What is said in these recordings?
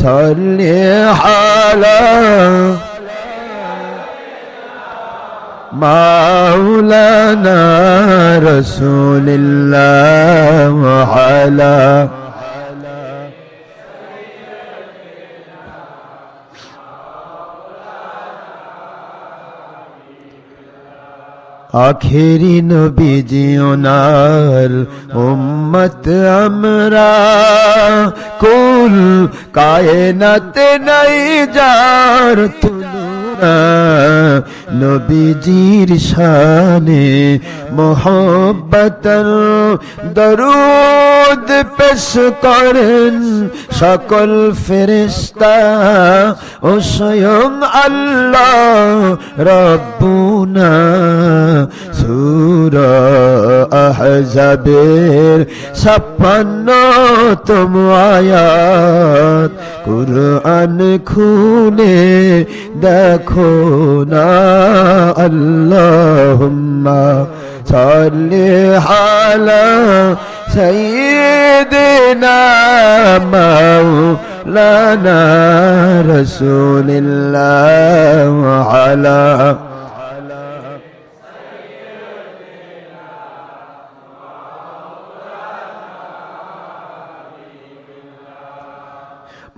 صل على مولانا رسول الله وعلى আখেরি নবীজি ওনার উম্মত আমরা কুল কায়নাত নাই যার তুলনা নবীজির শানে মোহব্বতের দরুদ পেশ করেন সকল ফেরেশতা ও স্বয়ং আল্লাহ রব্বুনা সূরা আহজাবের 56তম আয়াত কুরআন খুলে দেখো না আল্লাহুম্মা সাল্লি আলা সাইয়্যিদিনা মাওলানা রাসূলিল্লাহ ওয়া আলা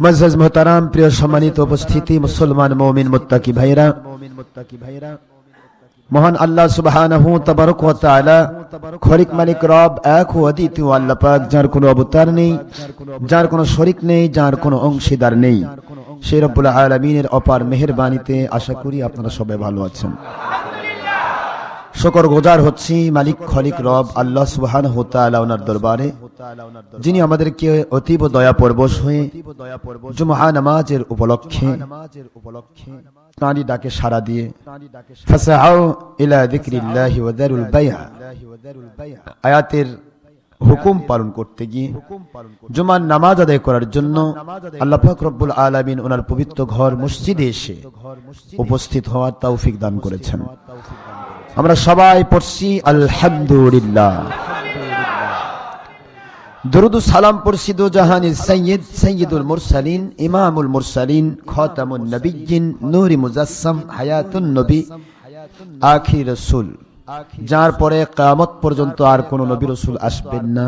মুআজ্জাজ মুহতারাম প্রিয় সম্মানিত উপস্থিতি মুসলমান মুমিন মুত্তাকি ভাইরা মহান আল্লাহ সুবহানাহু তাবারক ওয়া তাআলা খলিক মালিক রব এক ও অদ্বিতীয় আল্লাহ পাক যার কোনো অবতার নেই, যার কোনো শরীক নেই, যার কোনো অংশীদার নেই, সেই রব্বুল আলামিনের অপার মেহেরবানিতে আশা করি আপনারা সবাই ভালো আছেন। শুকর গুজার হচ্ছি মালিক খলিক রব আল্লাহ সুবহানাহু ওয়া তাআলা ওনার দরবারে, যিনি আমাদেরকে অতীব দয়া পরবশ হয়ে জুমআ নামাজের উপলক্ষে প্রাণী ডাকে সাড়া দিয়ে ফাসআউ ইলা যিকরিল্লাহি ওয়া যারুল বাই'a আয়াতের হুকুম পালন করতে গিয়ে জুমার নামাজ আদায় করার জন্য আল্লাহ পাক রব্বুল আলামিন ওনার পবিত্র ঘর মসজিদে এসে উপস্থিত হওয়ার তৌফিক দান করেছেন। আমরা সবাই পড়ছি আলহামদুলিল্লাহ। দরুদ ও সালাম পড়ছি দো জাহানের সাইয়্যিদ সাইয়্যিদুল মুরসালিন ইমামুল মুরসালিন খাতামুন নবিয়্যিন নূরে মুজাসসাম হায়াতুন নবী আখির রাসূল, যার পরে কিয়ামত পর্যন্ত আর কোন নবী রাসূল আসবেন না,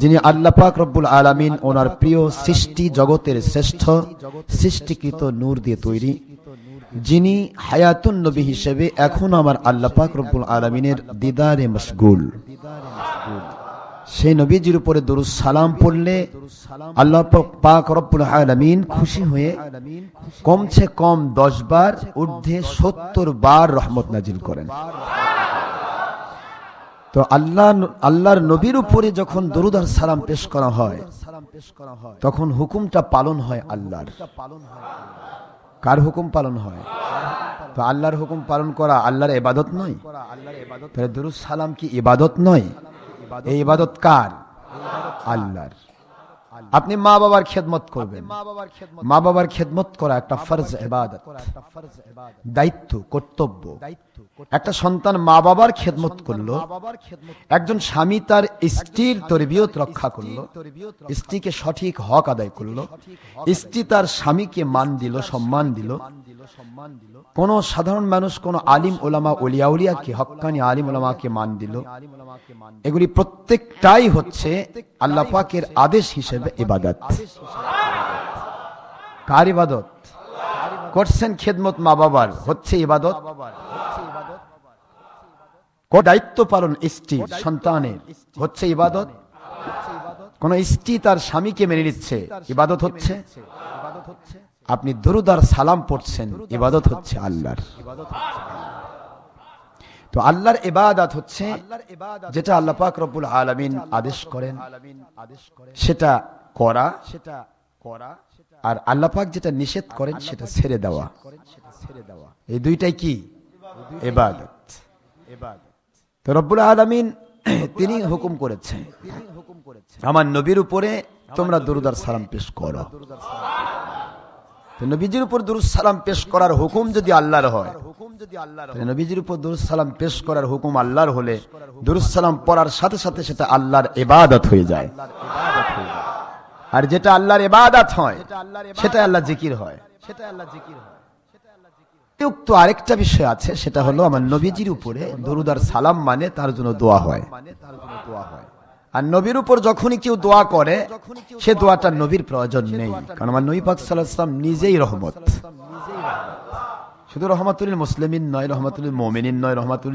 যিনি আল্লাহ পাক রব্বুল আলামিন ওনার প্রিয় সৃষ্টি জগতের শ্রেষ্ঠ সৃষ্টিকৃত নূর দিয়ে তৈরি, যিনি হায়াতুন নবী হিসেবে এখন আমার আল্লাহ পাক রব্বুল আলামিনের দিদারে মশগুল। সেই নবীজির উপরে দরুদ সালাম পড়লে আল্লাহ পাক রব্বুল আলামিন খুশি হয়ে কমছে কম 10 বার ঊর্ধ্বে 70 বার রহমত নাজিল করেন। তো আল্লাহর নবীর উপরে যখন দরুদ আর সালাম পেশ করা হয় তখন হুকুমটা পালন হয় আল্লাহর। কার হুকুম পালন হয়? তো আল্লাহর হুকুম পালন করা আল্লাহর ইবাদত নয়? তাহলে দরুদ সালাম কি ইবাদত নয়? এই ইবাদত কার? আল্লাহর। আপনি মা বাবার খেদমত করবেন, মা বাবার খেদমত করা একটা ফরজ ইবাদত, দায়িত্ব, কর্তব্য। একটা সন্তান মা বাবার খেদমত করলো, একজন স্বামী তার স্ত্রীর তরবিয়ত রক্ষা করলো, স্ত্রীকে সঠিক হক আদায় করলো, স্ত্রী তার স্বামীকে মান দিল, সম্মান দিল। কোন সাধারণ মানুষ কোন আলিম ওলামা ওলিয়া উলিয়াকে, হক্কানি আলিম ওলামাকে মান দিল, এগুলি প্রত্যেকটাই হচ্ছে আল্লাহ পাকের আদেশ হিসেবে ইবাদত। কার ইবাদত করছেন? খেদমত মা বাবার হচ্ছে ইবাদত। দায়িত্ব পালন স্ত্রী সন্তানের হচ্ছে ইবাদত। কোন স্ত্রী তার স্বামীকে মেনে নিচ্ছে, ইবাদত হচ্ছে। আপনি দরুদ আর সালাম পড়ছেন, ইবাদত হচ্ছে আল্লাহর। তো আল্লাহর ইবাদত হচ্ছে যেটা আল্লাহ পাক রব্বুল আলামিন আদেশ করেন সেটা করা, আর আল্লাহ পাক যেটা নিষেধ করেন সেটা ছেড়ে দেওয়া। এই দুইটাই কি? ইবাদত। তো রব্বুল আলামিন তিনি হুকুম করেছেন আমার নবীর উপরে তোমরা দরুদ আর সালাম পেশ করো। নবীজির উপর দরুদ সালাম পেশ করার হুকুম যদি আল্লাহর হয়, নবীজির উপর দরুদ সালাম পেশ করার হুকুম আল্লাহর হলে দরুদ সালাম পড়ার সাথে সাথে সেটা আল্লাহর ইবাদত হয়ে যায়। আর যেটা আল্লাহর ইবাদত হয় সেটা আল্লাহ জিকির হয়। উক্ত আরেকটা বিষয় আছে, সেটা হলো আমার নবীজির উপরে দরুদ আর সালাম মানে তার জন্য দোয়া হয়। আর নবীর উপর যখনই কেউ দোয়া করে সে দোয়াটা নবীর প্রয়োজন নেই, কারণ আমার নবী পাক সাল্লাল্লাহু আলাইহি ওয়াসাল্লাম নিজেই রহমত। শুধু রহমাতুল মুসলিমিন নয়, রহমাতুল মুমিনিন নয়, রহমাতুল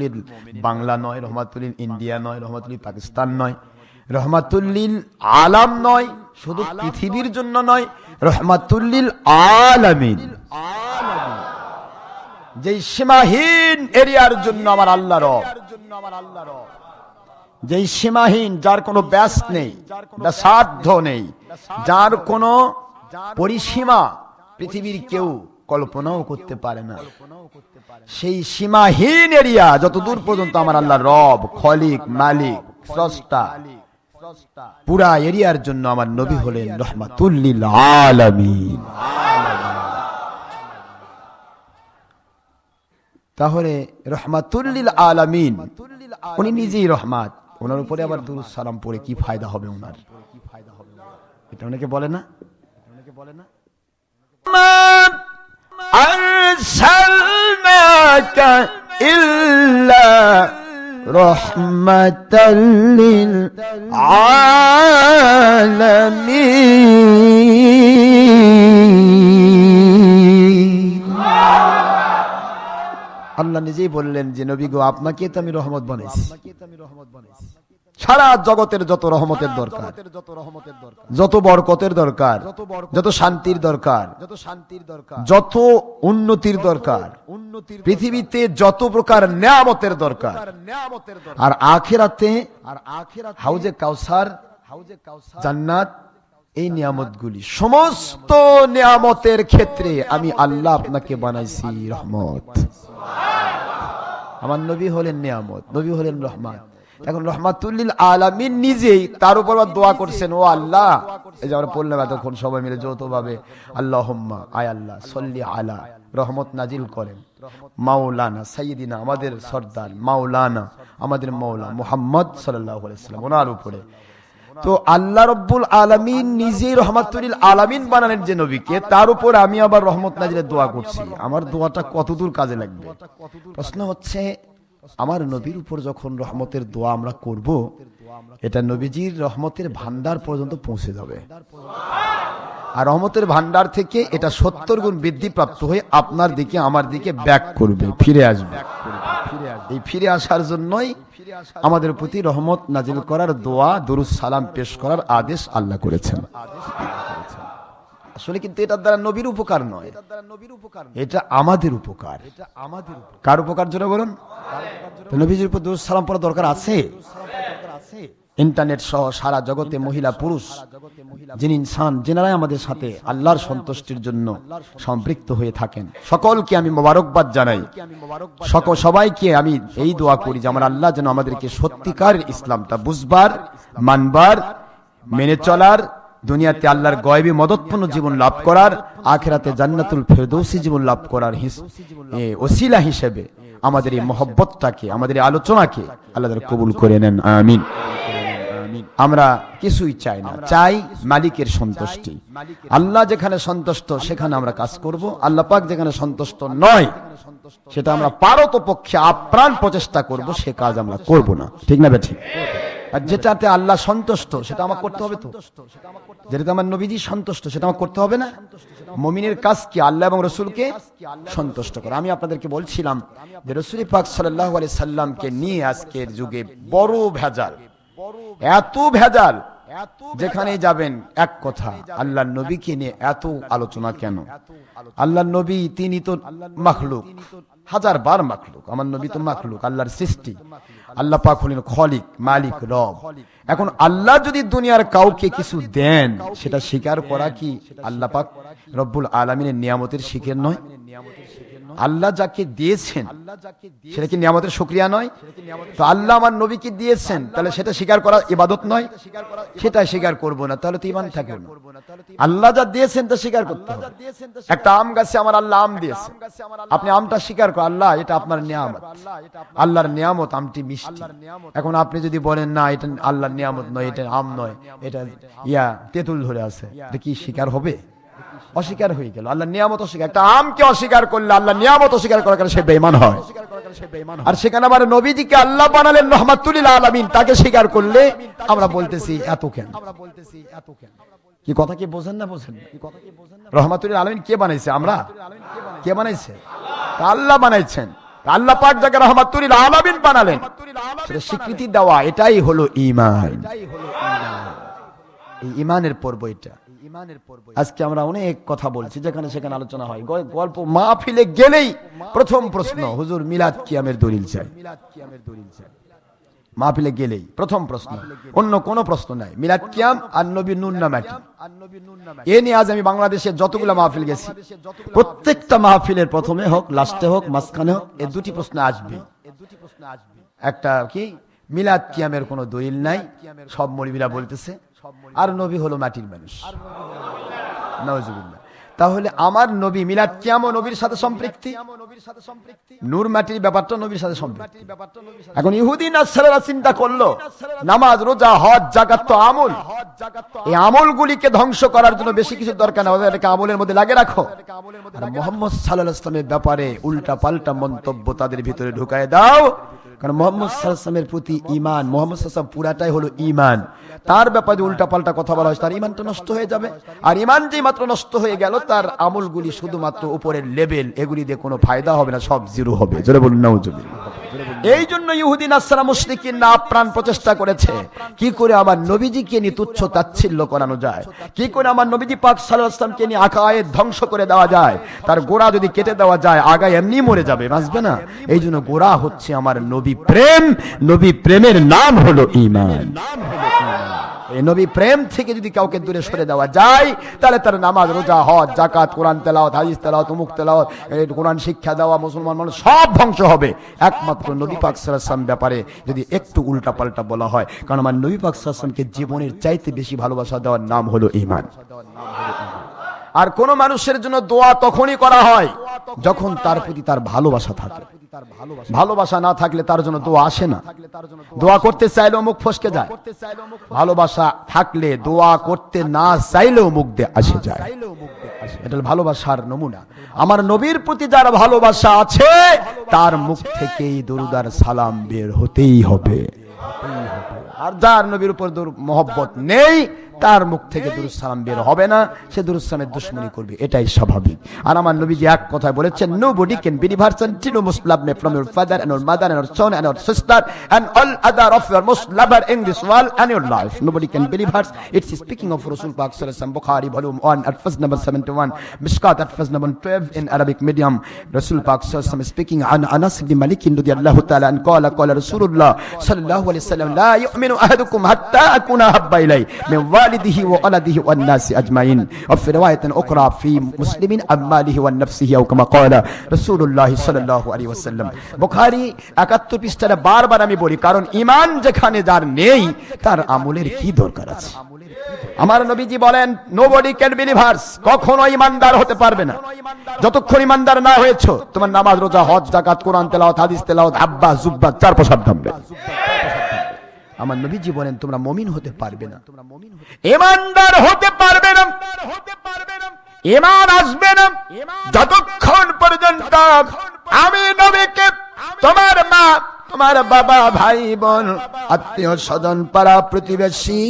বাংলা নয়, রহমাতুল ইন্ডিয়া নয়, রহমাতুল পাকিস্তান নয়, রহমাতুল আলাম নয়, শুধু পৃথিবীর জন্য নয়, রহমাতুল আলামিন। যেই সীমাহীন এরিয়ার জন্য আমার আল্লাহ রব, যেই সীমাহীন, যার কোনো ব্যাস নেই, ব্যাসার্ধ নেই, যার কোনো পরিসীমা পৃথিবীর কেউ কল্পনাও করতে পারে না, সেই সীমাহীন এরিয়া যতদূর পর্যন্ত আমার আল্লাহ রব, খলিক, মালিক, স্রষ্টা, পুরা এরিয়ার জন্য আমার নবী হলেন রহমাতুল লিল আলামিন। তাহলে রহমাতুল লিল আলামিন, উনি নিজেই রহমত, ওনার উপরে আবার দুরূদ সালাম পড়ে কি ফায়দা হবে ওনার? এটা অনেকে বলে না, আরসালনাকা ইল্লা রাহমাতাল লিল আলামিন। আল্লাহ নিজেই বললেন যে নবী গো, আপনাকে তো আমি রহমত বানাইছি। সারা জগতের যত রহমতের দরকার, যত বরকতের দরকার, যত শান্তির দরকার, যত উন্নতির দরকার, পৃথিবীতে যত প্রকার নেয়ামতের দরকার, আর আখিরাতে হাউজে কাউসার, জান্নাত, এই নিয়ামতগুলি, সমস্ত নিয়ামতের ক্ষেত্রে আমি আল্লাহ আপনাকে বানাইছি রহমত। আমার নবী হলেন নিয়ামত, নবী হলেন রহমত। এখন রহমাতুল লিল আলামিন নিজেই তার উপর দোয়া করছেন, ও আল্লাহ, এই যে আমরা পড়লাম এতক্ষণ সবাই মিলে যৌথভাবে, আল্লাহুম্মা, আয় আল্লাহ, সল্লি আলা, রহমত নাজিল করেন মাওলানা সাইয়্যিদিনা, আমাদের সর্দার, মাওলানা, আমাদের মাওলা মুহাম্মদ সাল্লাল্লাহু আলাইহি ওয়াসাল্লাম, ওনার উপরে। তো আল্লাহ রব্বুল আলামিন নিজেই রহমাতুল লিল আলামিন বানালেন যে নবীকে, তার উপর আমি আবার রহমত নাজিলের দোয়া করছি। আমার দোয়াটা কতদূর কাজে লাগবে? প্রশ্ন হচ্ছে, আমার নবীর উপর যখন রহমতের দোয়া আমরা করব, এটা নবীজির রহমতের ভান্ডার পর্যন্ত পৌঁছে যাবে, আর রহমতের ভান্ডার থেকে এটা 70 গুণ বৃদ্ধি প্রাপ্ত হয়ে আপনার দিকে, আমার দিকে ব্যাক করবে, ফিরে আসবে। এই ফিরে আসার জন্যই আমাদের প্রতি রহমত নাজিল করার দোয়া, দরুদ সালাম পেশ করার আদেশ আল্লাহ করেছেন। আসলে কিন্তু এটার দ্বারা নবীর উপকার নয়, এটা আমাদের উপকার। কার উপকার জন্য বলুন? নবীজির উপর দরুদ সালাম পড়ার দরকার আছে। ইন্টারনেট সহ সারা জগতে মহিলা পুরুষ যিনি ইনসান, যেনারাই আমাদের সাথে আল্লাহর সন্তুষ্টির জন্য সম্পৃক্ত হয়ে থাকেন, সকলকে আমি মোবারকবাদ জানাই। সবাইকে আমি এই দোয়া করি যে আমার আল্লাহ যেন আমাদেরকে সত্যিকার ইসলামটা বুঝবার, মানবার, মেনে চলার, দুনিয়াতে আল্লাহর গয়বী মদতপূর্ণ জীবন লাভ করার, আখিরাতে জান্নাতুল ফেরদৌসি জীবন লাভ করার ওসিলা হিসেবে আমাদের এই মহব্বতটাকে, আমাদের এই আলোচনাকে আল্লাহ কবুল করে নেন, আমিন। আমরা কিছুই চাই না, চাই মালিকের সন্তুষ্টি। আল্লাহ যেখানে সন্তুষ্ট সেখানে আমরা কাজ করব, আল্লাহ পাক যেখানে সন্তুষ্ট নয় সেটা আমরা পারতপক্ষে আপ্রাণ প্রচেষ্টা করব, সে কাজ আমরা করব না। ঠিক না বেঠিক? আর যেটাতে আল্লাহ সন্তুষ্ট সেটা আমার করতে হবে। তো যেটাতে আমার নবীজি সন্তুষ্ট সেটা আমার করতে হবে না? মুমিনের কাজ কি? আল্লাহ এবং রাসূলকে সন্তুষ্ট করা। আমি আপনাদেরকে বলছিলাম যে রাসূল পাক সাল্লাল্লাহু আলাইহি সাল্লামকে নিয়ে আজকের যুগে বড় ভেজাল, এত ভেজাল, যেখানে যাবেন এক কথা, আল্লাহর নবীকে নিয়ে এত আলোচনা কেন? আল্লাহর নবী তিনি তো মাখলুক, হাজারবার মাখলুক। আমার নবী তো মাখলুক, আল্লাহর সৃষ্টি। আল্লাহ পাক হলেন খলিক, মালিক, রব। এখন আল্লাহ যদি দুনিয়ার কাউকে কিছু দেন, সেটা স্বীকার করা কি আল্লাহ পাক রব্বুল আলামিনের নিয়ামতের স্বীকার নয়? আল্লাহ যাকে দিয়েছেন সেটা কি নিয়ামতের শুকরিয়া নয়? তো আল্লাহ আমার নবীকে দিয়েছেন, তাহলে সেটা স্বীকার করা ইবাদত নয়? সেটা স্বীকার করব না, তাহলে তো ঈমান থাকবে না। আল্লাহ যা দিয়েছেন তা স্বীকার করতে হবে। একটা আম গাছে আমার আল্লাহ আম দিয়েছে, আপনি আমটা স্বীকার করেন, আল্লাহ এটা আপনার নিয়ামত, আল্লাহর নিয়ামত, আমটি মিষ্টি। এখন আপনি যদি বলেন না এটা আল্লাহর নিয়ামত নয়, এটা আম নয়, এটা তেঁতুল ধরে আছে, এটা কি স্বীকার হবে? অস্বীকার হয়ে গেল। আল্লাহ নিয়ামত অস্বীকার, একটা আমকে অস্বীকার করলে আল্লাহ নিয়ামত অস্বীকার করার কারণে সে বেঈমান হয়। আর সেখানে আবার নবীজিকে আল্লাহ বানালেন রাহমাতুল লিল আলামিন, তাকে স্বীকার করলে আমরা বলতেছি এত কেন? কি কথা কি বোঝেন না? বোঝেন রাহমাতুল লিল আলামিন কে বানাইছে? আমরা? কে বানাইছে? আল্লাহ বানাইছেন। আল্লাহ পাক যাকে রাহমাতুল লিল আলামিন বানালেন, সেটা স্বীকৃতি দেওয়া, এটাই হলো ঈমান। এই ঈমানের পর্ব এটা। আজকে আমরা অনেক কথা বলছি, যেখানে সেখানে আলোচনা হয়, গল্প মাহফিলে গেলেই প্রথম প্রশ্ন, হুজুর মিলাদ কিয়ামের দলিল চাই। মাহফিলে গেলেই প্রথম প্রশ্ন, অন্য কোনো প্রশ্ন নাই। মিলাদ কিয়াম আর নবী নূর না মাটি, এ নিয়ে আজ আমি বাংলাদেশে যতগুলো মাহফিল গেছি, প্রত্যেকটা মাহফিলের প্রথমে হোক, লাস্টে হোক, মাঝখানে হোক, এই দুটি প্রশ্ন আসবে। একটা কি, মিলাদ কিয়ামের কোনো দলিল নাই, সব মৌলবীরা বলতেছে, আর নবী হলো মাটির মানুষ। নাউজুবিল্লাহ। তাহলে আমার নবী, মিলাদ কিয়াম ও নবীর সাথে সম্পৃক্তি, নূর মাটির ব্যাপারটা নবীর সাথে সম্পৃক্তি। এখন ইহুদি নাসারারা চিন্তা করলো নামাজ, রোজা, হজ, যাকাত তো আমল, এই আমলগুলিকে ধ্বংস করার জন্য বেশি কিছু দরকার না, এটাকে আমলের মধ্যে লাগে রাখো। আর মুহাম্মদ সাল্লাল্লাহু আলাইহি ওয়াসাল্লামের ব্যাপারে উল্টা পাল্টা মন্তব্য তাদের ভিতরে ঢুকায় দাও। কারণ মুহাম্মদ সাল্লাল্লাহু আলাইহি ওয়াসাল্লামের প্রতি ঈমান, মুহাম্মদ সাল্লাল্লাহু আলাইহি ওয়াসাল্লাম পুরাটাই হলো ঈমান। তার ব্যাপারে উল্টা পাল্টা কথা বলা হয়, তার ঈমানটা নষ্ট হয়ে যাবে। আর ঈমান যেই মাত্র নষ্ট হয়ে গেল, তার আমলগুলি শুধুমাত্র উপরের লেভেল, এগুলি দিয়ে কোনো ফায়দা হবে না, সব জিরো হবে। জোরে বলুন নাউজুবিল্লাহ। এই জন্য ইহুদি নাসারা মুশরিকিনরা আপ্রাণ প্রচেষ্টা করেছে, কি করে আমার নবীজিকে নিয়ে তুচ্ছ তাচ্ছিল্য করানো যায়, কি করে আমার নবীজি পাক সাল্লাল্লাহু আলাইহি ওয়াসাল্লামকে নিয়ে আকায়েদ ধ্বংস করে দেওয়া যায়। তার গোড়া যদি কেটে দেওয়া যায়, আগায় এমনি মরে যাবে, বাঁচবে না। এই জন্য গোড়া হচ্ছে আমার নবী প্রেম, নবী প্রেমের নাম হলো ঈমান। এই নবী প্রেম থেকে যদি কাউকে দূরে সরে দেওয়া যায়, তাহলে তার নামাজ, রোজা, হজ, যাকাত, কোরআন তেলাওয়াত, হাদিস তেলাওয়াত, মুখ তেলাওয়াত, কোরআন শিক্ষা দেওয়া, মুসলমান মানুষ সব ধ্বংস হবে। একমাত্র নবী পাক সাল্লাল্লাহু আলাইহি ওয়াসাল্লাম ব্যাপারে যদি একটু উল্টা পাল্টা বলা হয়, কারণ আমার নবী পাক সাল্লাল্লাহু আলাইহি ওয়াসাল্লামকে জীবনের চাইতে বেশি ভালোবাসা দেওয়ার নাম হলো ঈমান। আর কোন মানুষের জন্য দোয়া তখনই করা হয় যখন তার প্রতি তার ভালোবাসা থাকে। ভালোবাসা না থাকলে তার জন্য দোয়া আসে না। দোয়া করতে চাইলেও মুখ ফসকে যায়। ভালোবাসা থাকলে দোয়া করতে না চাইলেও মুখ দিয়ে আসে যায়। এটা ভালোবাসার নমুনা। আমার নবীর প্রতি যার ভালোবাসা আছে, তার মুখ থেকেই দরুদ আর সালাম বের হতেই হবে। আর যার নবীর উপর মহব্বত নেই, তার মুখ থেকে দুরূদ সালাম বের হবে না, সে দুরূদ সালামের দুশমনি করবে, এটাই স্বাভাবিক। আর আমার নবীজি এক কথায় বলেছেন, nobody can be diversion to most love me from your father and your mother and your son and your sister and all other of your most lover in this world and your life. Nobody can be diverse. It's speaking of Rasul Pak sallallahu alaihi wasallam, Bukhari volume 1 at verse number 71, Mishkat at verse number 12 in Arabic medium. Rasul Pak sallallahu alaihi wasallam speaking an Anas ibn Malik radiyallahu ta'ala an qala Rasulullah sallallahu alaihi wasallam, la yu'minu ahadukum hatta akuna habba ilayhi min والده وولده والناس أجمعين. وفي رواية أخرى في مسلم عن ماله ونفسه أو كما قال رسول الله صلى الله عليه وسلم. Bukhari ৭১ পৃষ্ঠায় বারবার আমি বলি, কারণ ঈমান যেখানে যার নেই, তার আমলের কি দরকার আছে? আমার নবীজি বলেন, nobody can be diverse, কখনো ঈমানদার হতে পারবে না যতক্ষণ ঈমানদার না হয়েছো। তোমার নামাজ, রোজা, হজ, যাকাত, কোরআন তেলাওয়াত, হাদিস তেলাওয়াত, আব্বা জুব্বা চার পোশাক ধামবে। আমার নবীজি বলেন, তোমরা মুমিন হতে পারবে না, ঈমানদার হতে পারবে না, ঈমান আসবে না যতক্ষণ পর্যন্ত আমি নবীকে তোমার মা, তোমার বাবা, ভাই বোন, আত্মীয় স্বজন, পাড়া প্রতিবেশী,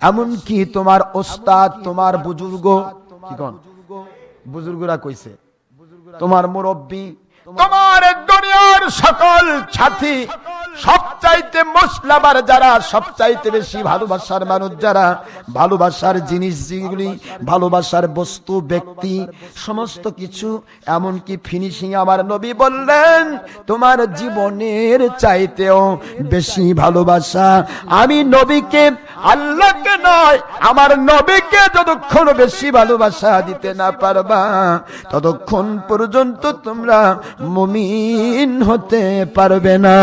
এমনকি তোমার ওস্তাদ, তোমার বুজুর্গ, কি কোন বুজুর্গরা কইছে, তোমার মুরব্বী, তোমার দুনিয়ার সকল সাথী, সব সবচাইতে মশলাবার যারা, সবচাইতে বেশি ভালোবাসার মানুষ যারা, ভালোবাসার জিনিস যেগুলি, ভালোবাসার বস্তু, ব্যক্তি, সমস্ত কিছু, এমনকি ফিনিশিং আমার নবী বললেন তোমার জীবনের চাইতেও বেশি ভালোবাসা আমি নবীকে, আল্লাহকে নয়, আমার নবীকে যতক্ষণ বেশি ভালোবাসা দিতে না পারবা ততক্ষণ পর্যন্ত তোমরা মুমিন হতে পারবে না,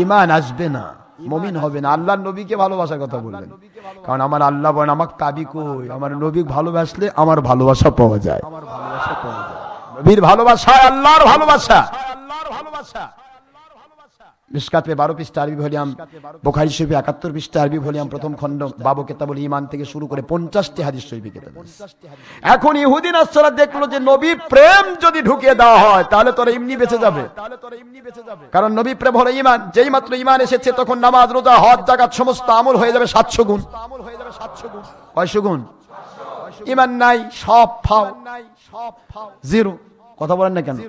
ঈমান আসবে না, মুমিন হবে না। আল্লাহর নবীকে ভালোবাসার কথা বললেন, কারণ আমার আল্লাহ বলেন আমাকে তাবি কই, আমার নবী ভালোবাসলে আমার ভালোবাসা পাওয়া যায়, নবীর ভালোবাসা আল্লাহর ভালোবাসা। মিশকাতে 12 পৃষ্ঠা আরবি ভলিউম, বুখারী শরীফে 71 পৃষ্ঠা আরবি ভলিউম, প্রথম খণ্ড, বাবু কিতাবুল ঈমান থেকে শুরু করে 50টি হাদিস শরীফে কেটে দিয়েছে। এখন ইহুদি নাসারা দেখলো যে নবী প্রেম যদি ঢুকিয়ে দেওয়া হয় তাহলে তোরা এমনি বেঁচে যাবে, কারণ নবী প্রেম হলো ঈমান, যেই মাত্র ঈমান এসেছে তখন নামাজ, রোজা, হজ, যাকাত সমস্ত আমল হয়ে যাবে 700 গুণ। কয়শো গুণ? ঈমান নাই, সব ফাও, জিরো। কথা বলেন না কেন?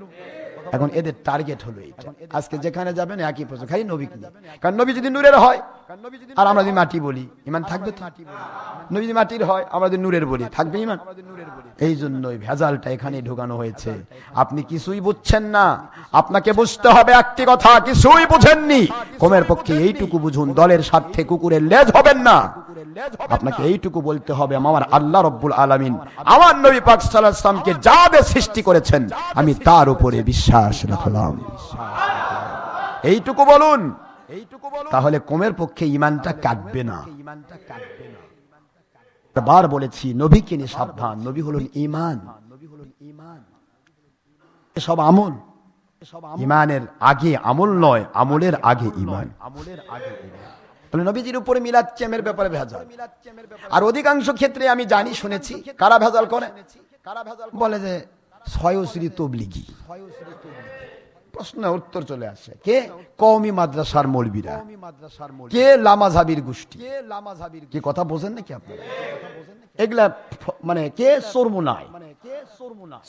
এখন এদের টার্গেট হলো এইটা। আজকে যেখানে যাবেন একই প্রশ্ন, খালি নবী কি, কারণ নবী যদি নূরের হয় আর আমরা যদি মাটি বলি ঈমান থাকবে তো? নবী যদি মাটির হয় আমরা যদি নূরের বলি থাকবে ঈমান? এই জন্যই ভেজালটা এখানে ঢোকানো হয়েছে। আপনি কিছুই বুঝছেন না, আপনাকে বুঝতে হবে একটি কথা, কিছুই বুঝেননি, কমের পক্ষে এইটুকু বুঝুন, দলের স্বার্থে কুকুরের লেজ হবেন না। আপনাকে এইটুকু বলতে হবে আমার আল্লাহ রব্বুল আলামিন আমার নবী পাক সাল্লাল্লাহু আলাইহি ওয়াসাল্লামকে যা দিয়ে সৃষ্টি করেছেন আমি তার উপরে বিশ্বাস রাখলাম, এইটুকু বলুন, তাহলে কমের পক্ষে ঈমানটা কাটবে না। বার বলেছি নবীকে নিয়ে সাবধান, নবী হলেন ঈমান, সব আমল, ঈমানের আগে আমল নয়, আমলের আগে ঈমান। নবীজির উপরে মিলাদ কিয়ামের ব্যাপারে ভেজাল, আর অধিকাংশ ক্ষেত্রে আমি জানি শুনেছি কারা ভেজাল করে, বলে যে সয়সরি তবলিগি। প্রশ্ন উত্তর চলে আসে, কে? কওমি মাদ্রাসার মৌলবীরা, কে লামাযহাবির গোষ্ঠী। কি কথা বোঝেন নাকি আপনারা? এগুলা মানে কে?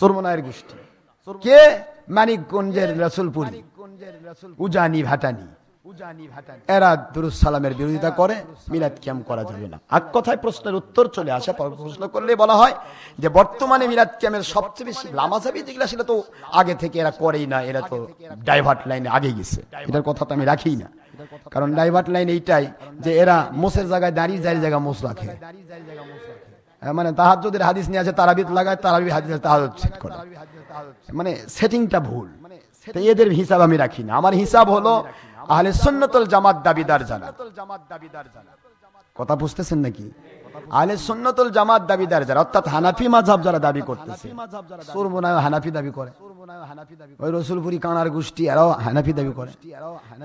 চরমোনায়ের গোষ্ঠী, কে? মানিকগঞ্জের রাসূলপুরি, উজানি ভাটানি, এরা দুরূদ সালামের বিরোধিতা করে, মিলাদ কিয়াম করা যাবে না। এক কথায় প্রশ্নের উত্তর চলে আসে। প্রশ্ন করলে বলা হয় যে বর্তমানে মিলাদ কিয়ামের সবচেয়ে বেশি লামাযহাবী যেগুলা সেটা তো আগে থেকে এরা করেই না, এরা তো ডাইভার্ট লাইনে আগে গেছে, এটার কথা তো আমি রাখি না, কারণ ডাইভার্ট লাইন এইটাই যে এরা মোসের জায়গায় দাঁড়িয়ে যার জায়গায় মোস রাখে, মানে তাহাজ্জুদের হাদিস নিয়ে আছে তারাবিত লাগায়, তারাবি হাদিস তাহাজ্জুদ সেট করে, মানে সেটিংটা ভুল। তো এদের হিসাব আমি রাখি না, আমার হিসাব হলো আহলে সুন্নাত ওয়াল জামাত দাবিদার যারা। কথা বুঝতেছেন নাকি? আহলে সুন্নাত ওয়াল জামাত দাবিদার যারা, অর্থাৎ হানাফি মাযহাব যারা দাবি করতেছে, চরমোনায় হানাফি দাবি করে, ওই রসুলপুরি কানার গোষ্ঠী এরাও হানাফি দাবি করে,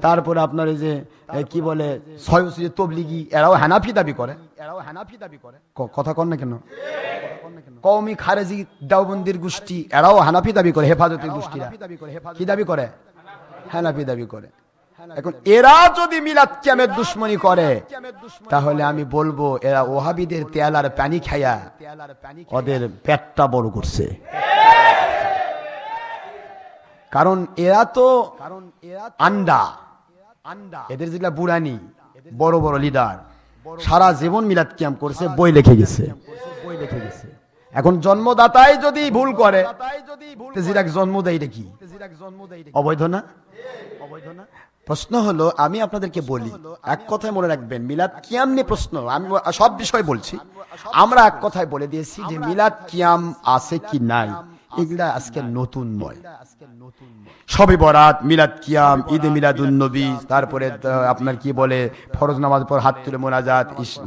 তারপরে আপনার এই যে কি বলে সয়সরি তবলিগি এরাও হানাফি দাবি করে, কথা কন না কেন? কওমি খারেজি দেওবন্দির গোষ্ঠী এরাও হানাফি দাবি করে, হেফাজতের গোষ্ঠীরা কি দাবি করে? হানাফি দাবি করে। এখন এরা যদি মিলাদ কিয়ামের দুশমনী করে তাহলে আমি বলবো এরা ওহাবিদের তেলার পানি খায়া ওদের পেটটা বড় করছে, কারণ এরা তো আন্ডা, এদের যেগুলা বুড়ানি বড় বড় লিডার সারা জীবন মিলাদ কিয়াম করছে, বই লিখে গেছে। এখন জন্মদাতাই যদি ভুল করে, জিরাক জন্ম দেয় এটা কি অবৈধ না? প্রশ্ন হলো, আমি আপনাদেরকে বলি এক কথায় মনে রাখবেন, মিলাদ কিয়াম নিয়ে প্রশ্ন, আমি সব বিষয় বলছি, আমরা এক কথায় বলে দিয়েছি যে মিলাদ কিয়াম আছে কি নাই, এগুলা আজকে নতুন নয়। শবে বরাত, মিলাদ কিয়াম, ঈদে মিলাদুন নবী, তারপরে আপনার কি বলে ফরজ নামাজ পর হাত তুলে মোনাজাত,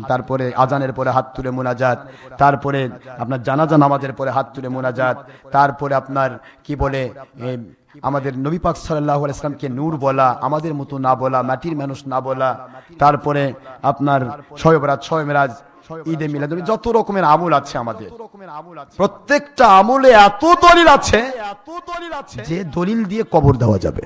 তারপরে আজানের পরে হাত তুলে মোনাজাত, তারপরে আপনার জানাজা নামাজের পরে হাত তুলে মোনাজাত, তারপরে আপনার কি বলে আমাদের নবী পাক সাল্লাল্লাহু আলাইহি ওয়াসাল্লামকে নূর বলা, আমাদের মতো না বলা, মাটির মানুষ না বলা, তারপরে আপনার শবে বরাত, শবে মেরাজ, ঈদে মিলাদ, যত রকমের আমল আছে আমাদের, প্রত্যেকটা আমলে এত দলিল আছে যে দলিল দিয়ে কবর দেওয়া যাবে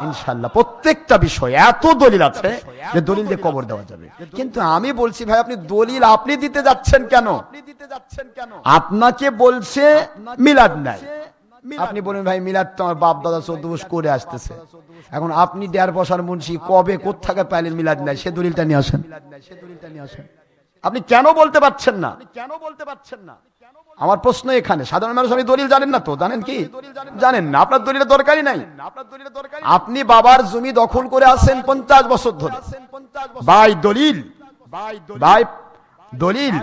ইনশাআল্লাহ। প্রত্যেকটা বিষয় এত দলিল আছে যে দলিল দিয়ে কবর দেওয়া যাবে। কিন্তু আমি বলছি ভাই, আপনি দলিল আপনি দিতে যাচ্ছেন কেন? আপনাকে বলছে মিলাদ নাই, আপনি বলেন ভাই মিলাদ তো আমার বাপ দাদা 14 বছর করে আসতেছে, এখন আপনি 1.5 বছর মুন্সি কবে কোত্থেকে পাইলেন মিলাদ নাই, সে দলিলটা নিয়ে আসেন। আপনি কেন বলতে পারছেন না? আমার প্রশ্ন এখানে, সাধারণ মানুষ আপনি দলিল জানেন না তো? জানেন কি? জানেন না, আপনার দলিলের দরকারই নাই। আপনি বাবার জমি দখল করে আছেন 50 বছর ধরে, ভাই দলিল, ভাই দলিল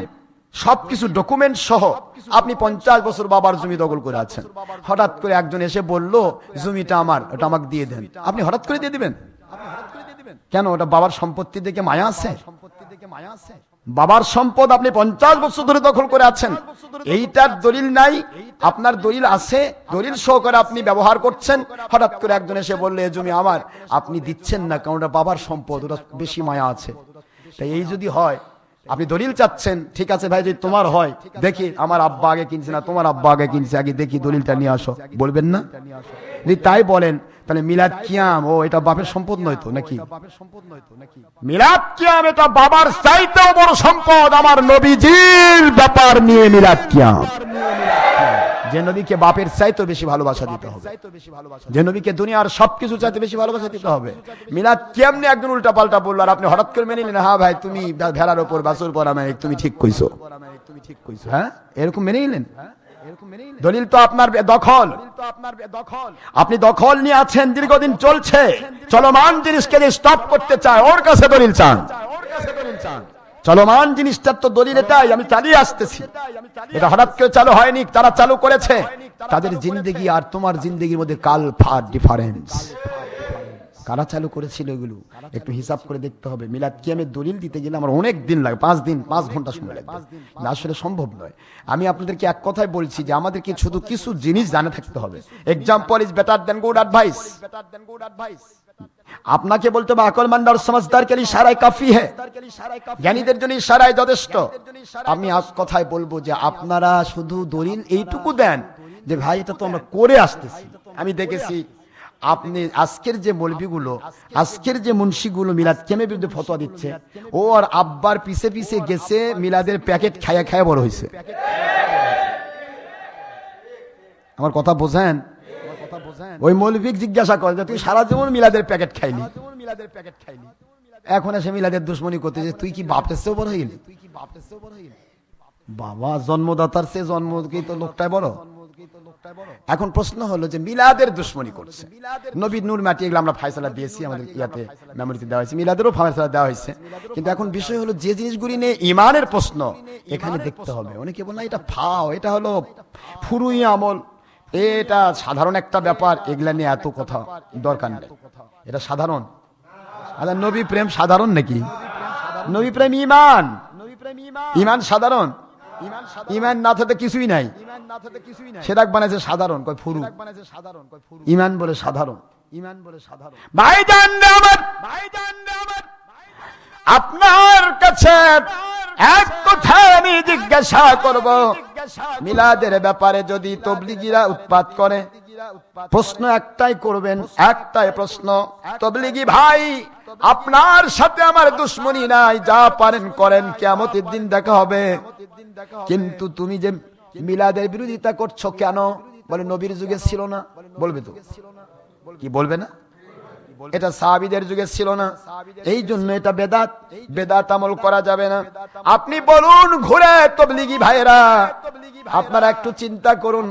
সবকিছু ডকুমেন্ট সহ আপনি 50 বছর বাবার জমি দখল করে আছেন। হঠাৎ করে একজন এসে বলল জমিটা আমার, ওটা আমাকে দিয়ে দেন, আপনি হঠাৎ করে দিয়ে দিবেন কেন? ওটা বাবার সম্পত্তি দেখে মায়া আছে? বাবার সম্পদ আপনি 50 বছর ধরে দখল করে আছেন, এইটার দলিল নাই, আপনার দলিল আছে, দলিল সহকারে আপনি ব্যবহার করছেন। হঠাৎ করে একজন এসে বললে এই জমি আমার, আপনি দিচ্ছেন না কারণ ওটা বাবার সম্পদ, ওটা বেশি মায়া আছে। তাই এই যদি হয়, আপনি দলিল চাচ্ছেন, ঠিক আছে ভাই, যদি তোমার হয় দেখি আমার আব্বা আগে কিনছে না তোমার আব্বা আগে কিনছে, আগে দেখি দলিলটা নিয়ে আসো, বলবেন না? যদি তাই বলেন তাহলে মিলাদ কিয়াম ও এটা বাপের সম্পদ নয় তো নাকি? মিলাদ কিয়াম এটা বাবার চাইতেও বড় সম্পদ, আমার নবীজির ব্যাপার নিয়ে মিলাদ কিয়াম। যে নবীকে বাপের চাইতেও বেশি ভালোবাসা দিতে হবে, যে নবীকে দুনিয়ার সবকিছু চাইতে বেশি ভালোবাসা দিতে হবে। মিলাদ কিয়াম নিয়ে একজন উল্টা পাল্টা বললো আর আপনি হঠাৎ করে মেনে নিলেন, হ্যাঁ ভাই তুমি ভেড়ার উপর বাছুর পরা মানে তুমি ঠিক কইছো, হ্যাঁ এরকম মেনে নিলেন? দলিল তো আপনার দখল, আপনি দখল নিয়ে আছেন, দীর্ঘদিন চলছে, চলমান জিনিসকে স্টপ করতে চায়, ওর কাছে দলিল চান। চলমান জিনিসটার তো দলিল এটাই, আমি চালিয়ে আসতেছি, এটা হঠাৎ করে চালু হয়নি, তারা চালু করেছে। তাদের জিন্দেগি আর তোমার জিন্দেগির মধ্যে কাল ফার ডিফারেন্স। কারা চালু করেছিল এগুলো একটু হিসাব করে দেখতে হবে। মিলাদ কিয়ামের দলিল দিতে গেলে আমার অনেক দিন লাগে, 5 ঘন্টা সময় লাগবে, আসলে সম্ভব নয়। আমি আপনাদেরকে এক কথাই বলছি যে আমাদেরকে শুধু কিছু জিনিস জানা থাকতে হবে। Example is better then good advice. আপনাকে বলতে হবে আকলমন্দ আর সমঝদার কে লিয়ে ইশারায়ে কাফি হ্যায়, জ্ঞানীদের জন্য ইশারাই যথেষ্ট। আমি আজ কথাই বলবো যে আপনারা শুধু দলিল এইটুকু দেন যে ভাই এটা তো আমরা করে আসতেছি। আমি দেখেছি আপনি আজকের যে মৌলবীগুলো, আজকের যে মুন্সিগুলো মিলাদ কিয়ামের বিরুদ্ধে ফতোয়া দিচ্ছে, ও আর আব্বার পিছে পিছে গেছে, মিলাদের প্যাকেট খায়া খায়া বড় হয়েছে। আমার কথা বোঝেন? ওই মৌলবী জিজ্ঞাসা করে যে তুই সারা জীবন মিলাদের প্যাকেট খাইলি, এখন এসে মিলাদের দুশ্মনী করতেছে, তুই কি বাপের চেয়েও বড় হয়ে গেলি? বাবা জন্মদাতার চেয়ে জন্ম কি তো লোকটাই বড়? এখন প্রশ্ন হলো যে মিলাদের দুশ্মনী করছে, নবীর নূর মাটি, এগুলো আমরা ফায়সালা দিয়েছি, আমাদের ইয়াতে মেমোরিতে দেওয়া হয়েছে, মিলাদেরও ফায়সালা দেওয়া হয়েছে। কিন্তু এখন বিষয় হলো যে জিনিসগুলি নিয়ে ইমানের প্রশ্ন, এখানে দেখতে হবে। অনেকে বলে এটা ফাও, এটা হলো ফুরুই আমল, এটা সাধারণ একটা ব্যাপার, এগুলা নিয়ে এত কথা দরকার নেই, এটা সাধারণ। আচ্ছা নবী প্রেম সাধারণ নাকি? নবী প্রেম ইমান, ইমান সাধারণ, ইমান না থাকতে কিছুই নাই, সেটা বানাইছে সাধারণ, কয় ফুরু, ইমান বলে সাধারণ, ইমান বলে সাধারণ। ভাইজান আমার, আপনার কাছে এক কথা আমি জিজ্ঞাসা করব, মিলাদের ব্যাপারে যদি তবলিগীরা উৎপাত করে, প্রশ্ন একটাই করবেন, একটাই প্রশ্ন, তবলিগী ভাই আপনার সাথে আমার দুশ্মনী নাই, যা পারেন করেন, কিয়ামতের দিন দেখা হবে, কিন্তু তুমি যে মিলাদের বিরোধিতা করছো কেন? বলে নবীর যুগে ছিল না। বলবে তো কি বলবে না? এটা সাহাবীদের যুগে ছিল না, এই জন্য এটা বেদাত, বেদাত আমল করা যাবে না। আপনি বলুন ঘুরে তবলিগী ভাইরা, আপনারা একটু চিন্তা করুন,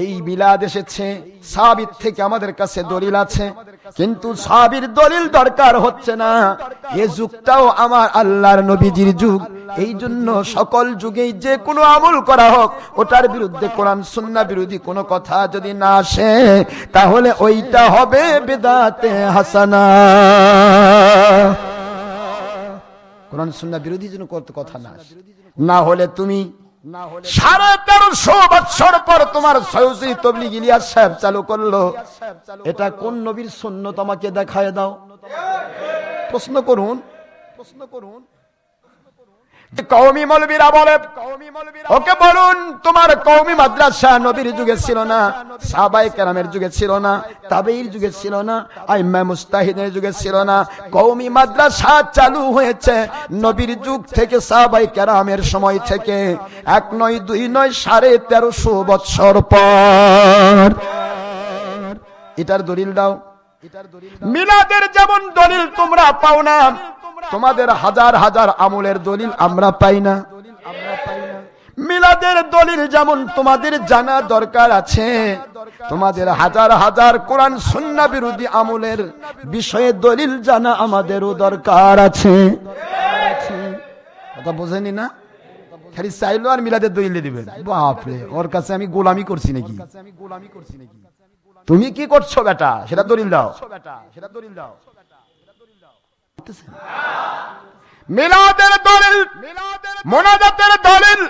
এই মিলাদ এসেছে সাহাবীর থেকে, আমাদের কাছে দলিল আছে, কিন্তু সাহাবীর দলিল দরকার হচ্ছে না। এই যুগটাও আমার আল্লাহর নবীজির যুগ, এই জন্য সকল যুগেই যে কোনো আমল করা হোক, ওটার বিরুদ্ধে কোরআন সুন্নাহ বিরোধী কোনো কথা যদি না আসে, তাহলে ওইটা হবে বিদআতে হাসানা। কোরআন সুন্নাহ বিরোধী যেন কথা না আসে, না হলে তুমি 1350 বছর পর তোমার সৈয়দ তবলিগ ইলিয়াস সাহেব চালু করলো, এটা কোন নবীর সুন্নাত আমাকে দেখায় দাও। প্রশ্ন করুন, কওমি মৌলবীরা বলে, ওকে বলুন তোমার কওমি মাদ্রাসা নবীর যুগে ছিল না, সাহাবায়ে কেরামের যুগে ছিল না, তাবেঈর যুগে ছিল না, আইম্মা মুজতাহিদের যুগে ছিল না। কওমি মাদ্রাসা চালু হয়েছে নবীর যুগ থেকে, সাহাবায়ে কেরামের সময় থেকে। 1 নয় 2 নয় 1350 বছর পর। এটার দলিল দাও। মিলাদের যেমন দলিল তোমরা পাও না, তোমাদের হাজার হাজার আমলের দলিল আমরা পাই না। মিলাদের দলিল যেমন তোমাদের জানা দরকার আছে, তোমাদের হাজার হাজার কোরআন সুন্নাহ বিরোধী আমলের বিষয়ে দলিল জানা আমাদেরও দরকার আছে। কথা বোঝেনি না? খালি চাইলো আর মিলাদের দলিল দিবেন। বাপরে, ওর কাছে আমি গোলামি করছি নাকি? তুমি কি করছো বেটা, সেটা দলিল দাও। মিলাদের দলিল, মুনাজাতের দলিল,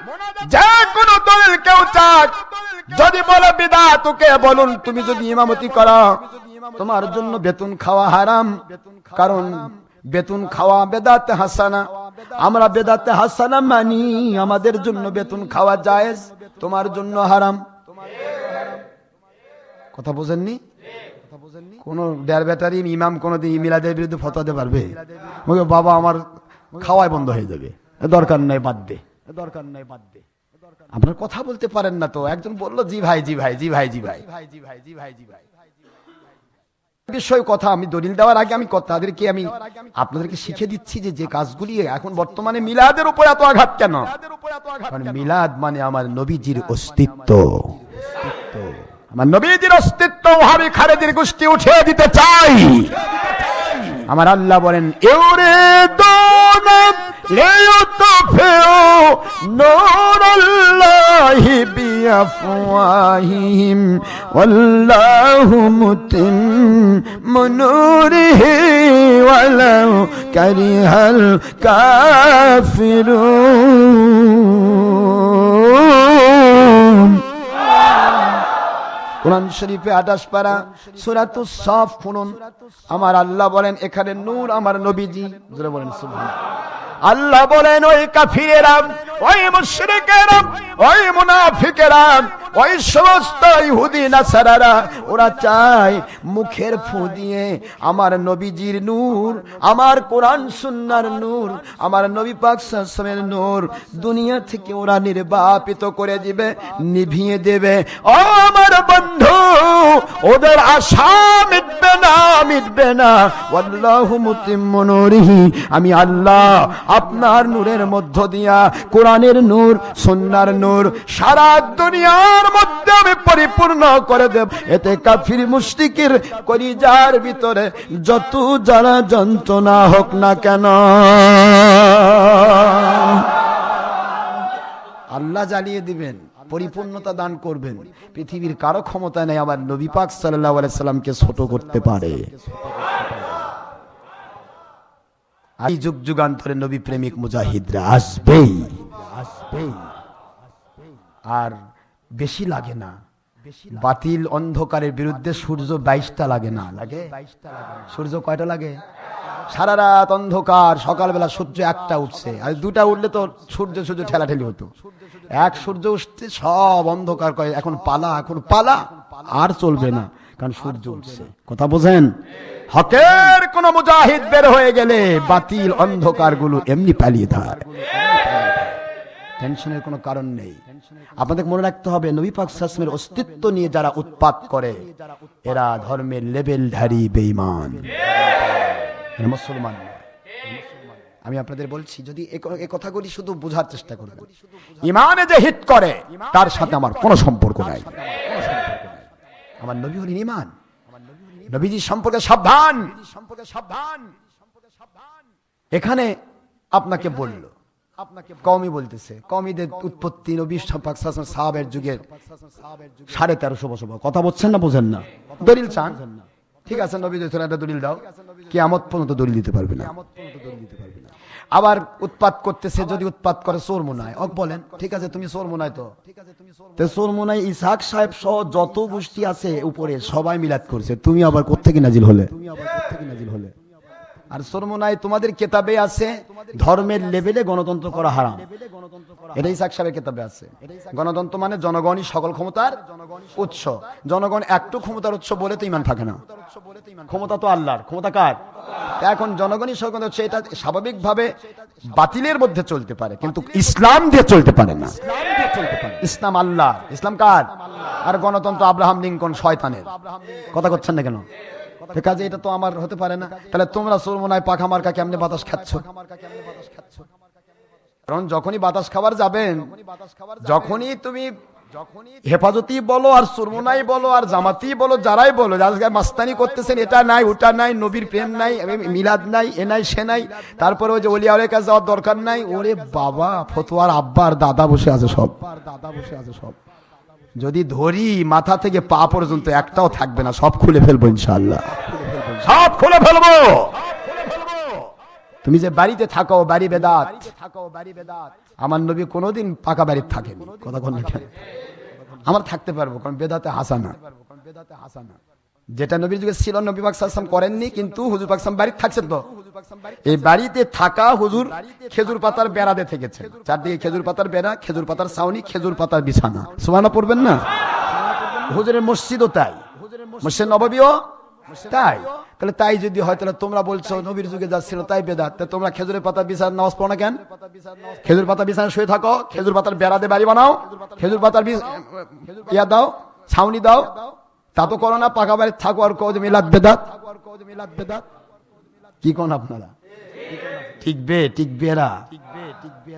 যে কোনো দলিল কেউ চাক, যদি বলে বিদআত, ওকে বলুন তুমি যদি ইমামতি করো তোমার জন্য বেতন খাওয়া হারাম, কারণ বেতন খাওয়া বেদাত হাসানা। আমরা বেদাত হাসানা মানি, আমাদের জন্য বেতন খাওয়া জায়েজ, তোমার জন্য হারাম। কথা বোঝেননি? কোন ডের ব্যাটারি ইমাম কোনদিন মিলাদের বিরুদ্ধে ফতোয়া দিতে পারবে? বাবা আমার খাওয়াই বন্ধ হয়ে যাবে, দরকার নাই, বাদ দে, দরকার নাই, বাদ দে। আপনার কথা বলতে পারেন না তো। একজন বললো জি ভাই, জি ভাই, জি ভাই, জি ভাই, জি ভাই, জি ভাই, জি ভাই। বিষয় কথা আমি দলিল দেওয়ার আগে আমি তাদেরকে আমি আপনাদেরকে শিখে দিচ্ছি যে যে কাজগুলি এখন বর্তমানে মিলাদের উপর এত আঘাত কেন? কারণ মিলাদ মানে আমার নবীজির অস্তিত্ব। আমার নবীজির অস্তিত্ব ওয়াহাবি খারেজির গোষ্ঠী উঠিয়ে দিতে চাই। আমার আল্লাহ বলেন, ইউরিদুনা লিইউতফিউ নূরাল্লাহি বিআফওয়াহিহিম ওয়াল্লাহু মুতিম্মু নূরিহি ওয়ালাউ কারিহাল কাফিরুন। কোরআন শরীফে 28 পারা সূরাতুস সাফ শুনুন। আমার আল্লাহ বলেন এখানে নূর আমার নবীজি। জোরে বলেন সুবহানাল্লাহ। আল্লাহ বলেন ওই কাফিরেরা, ওই মুশরিকেরা, ওই মুনাফিকেরা, ওই সমস্ত ইহুদি নাসারারা, ওরা চায় মুখের ফু দিয়ে আমার নবীজির নূর, আমার কোরআন সুন্নাহর নূর, আমার নবী পাক সাল্লাল্লাহু আলাইহি ওয়াসাল্লামের নূর দুনিয়া থেকে ওরা নির্বাপিত করে দিবে, নিভিয়ে দেবে। ও আমার বন্ধু, ওদের আশা মিটবে না, মিটবে না। ওয়াল্লাহু মুতিম্মু নূরিহি, আমি আল্লাহ আপনার নূরের মধ্য দিয়া, কোরআনের নূর, সুন্নাহর নূর সারা দুনিয়ার মধ্যে আমি পরিপূর্ণ করে দেব। এতে কাফির মুশরিকের কলিজার ভিতরে যত জ্বালা যন্ত্রণা হোক না কেন, আল্লাহ জ্বালিয়ে দিবেন, পরিপূর্ণতা দান করবেন। পৃথিবীর কারো ক্ষমতা নেই আমার নবী পাক সাল্লাল্লাহু আলাইহি সাল্লামকে ছোট করতে পারে। এই যুগ যুগান্তরে নবী প্রেমিক মুজাহিদরা আসবেই, আসবেই। আর বেশি লাগে না, বাতিল অন্ধকারের বিরুদ্ধে সূর্য 22টা লাগে না, লাগে সূর্য কয়টা লাগে? সারা রাত অন্ধকার, সকালবেলা সূর্য একটা উঠছে, আর 2টা উঠলে তো সূর্য সূর্য ঠেলাঠেলি হতো। এক সূর্য উঠতে সব অন্ধকার করে, এখন পালা, এখন পালা আর চলবে না, কারণ সূর্য উঠছে। কথা বোঝেন? হকের কোন মুজাহিদ বের হয়ে গেলে বাতিল অন্ধকার গুলো এমনি পালিয়ে থাকে, টেনশনের কোনো কারণ নেই। আপনাদের মনে রাখতে হবে, নবী পাক সাল্লাল্লাহু আলাইহি ওয়াসাল্লামের অস্তিত্ব নিয়ে যারা উৎপাত করে এরা ধর্মের লেভেলধারী বেঈমান, এরা মুসলমান নয়। আমি আপনাদের বলছি, যদি এই কথাগুলি শুধু বোঝার চেষ্টা করবেন, ইমানে যে হিট করে তার সাথে আমার কোনো সম্পর্ক নাই। আমার নবী হলেন ঈমান, নবীজি সম্পর্কে সাবধান। এখানে আপনাকে বলল, আপনাকে কওমি বলতেছে, কওমিদের উৎপত্তি নবী পাক সাল্লাল্লাহু সাহাবের যুগের 1350 বছর। কথা বলছেন না, বোঝেন না? দলিল চান, ঠিক আছে, নবী একটা দলিল দাও। কিয়ামত পর্যন্ত দলিল দিতে পারবে না। আবার উৎপাত করতেছে, যদি উৎপাত করে চোরমুনায়, বলেন ঠিক আছে তুমি চোরমুনায়, তো চোরমুনায় ইসহাক সাহেব সহ যত গোষ্ঠী আছে উপরে সবাই মিলাদ করছে, তুমি আবার কোত্থেকে নাজিল হলে? আর সরমোনাই তোমাদের কেতাবে আছে ধর্মের লেভেলে গণতন্ত্র করা হারাম। এটাই ইসাক সাহেবের কেতাবে আছে। গণতন্ত্র মানে জনগণই সকল ক্ষমতার উৎস। জনগণ একটু ক্ষমতার উৎস বলে তো ইমান থাকে না। ক্ষমতা তো আল্লাহর, ক্ষমতা কার? এখন জনগণই সকল উৎস, এটা স্বাভাবিকভাবে বাতিলের মধ্যে চলতে পারে, কিন্তু ইসলাম দিয়ে চলতে পারে না। ইসলাম আল্লাহ, ইসলাম কার? আর গণতন্ত্র আব্রাহাম লিঙ্কন শয়তানের। কথা করছেন না কেন? কাজে এটা তো আমার হতে পারে না। তাহলে তোমরা সরমোনায় পাখা মার্কা কেমনে বাতাস খাচ্ছ? কারণ যখনই বাতাস খাবার যাবেন, যখনই তুমি হেফাজতি বলো আর সরমোনাই বলো আর জামাতি বলো, যারাই বলো, যারা মাস্তানি করতেছেন, এটা নাই ওটা নাই, নবীর প্রেম নাই, মিলাদ নাই, এ নাই সে নাই, তারপরে ওই যে ওলিয়াওয়ালের কাছে যাওয়ার দরকার নাই, ওরে বাবা ফতোয়ার আব্বা আর দাদা বসে আছে সব। যদি ধরি মাথা থেকে পা পর্যন্ত একটাও থাকবে না, সব খুলে ফেলবো ইনশাআল্লাহ, সব খুলে ফেলবো। তুমি যে বাড়িতে থাকো বাড়ি বেদাত, আমার নবী কোনোদিন পাকা বাড়িতে থাকেনি। কথা কোন আমার থাকতে পারবো, কারণ বেদাতে হাসানা, যেটা নবীর যুগে ছিল নবী পাক সাল্লাল্লাহু আলাইহি ওয়াসাল্লাম করেননি, কিন্তু হুজুর পাক সাল্লাল্লাহু আলাইহি ওয়াসাল্লাম বাড়িতে থাকছেন। তো এই বাড়িতে থাকা হুজুর খেজুর পাতার বেড়াতে থেকেছেন, চারদিকে খেজুর পাতার বেড়া, খেজুর পাতার ছাউনি, খেজুর পাতার বিছানা। সুবহানাল্লাহ পড়বেন না? হুজুরের মসজিদও তাই, মসজিদ নববীও তাই। তাহলে তাই যদি হয়, তাহলে তোমরা বলছো নবীর যুগে যা ছিল তাই বেদাত, তোমরা খেজুরের পাতা বিছানা নামাজ পড়ো না কেন? খেজুর পাতা বিছানা শুয়ে থাকো, খেজুর পাতার বেড়া দিয়ে বাড়ি বানাও, খেজুর পাতার ইয়া দাও, ছাউনি দাও, তা তো করো না। পাকা বাড়ি থাকো আর কও যে মিলাদ বেদাত। কি কোন আপনারা? টিকবে এরা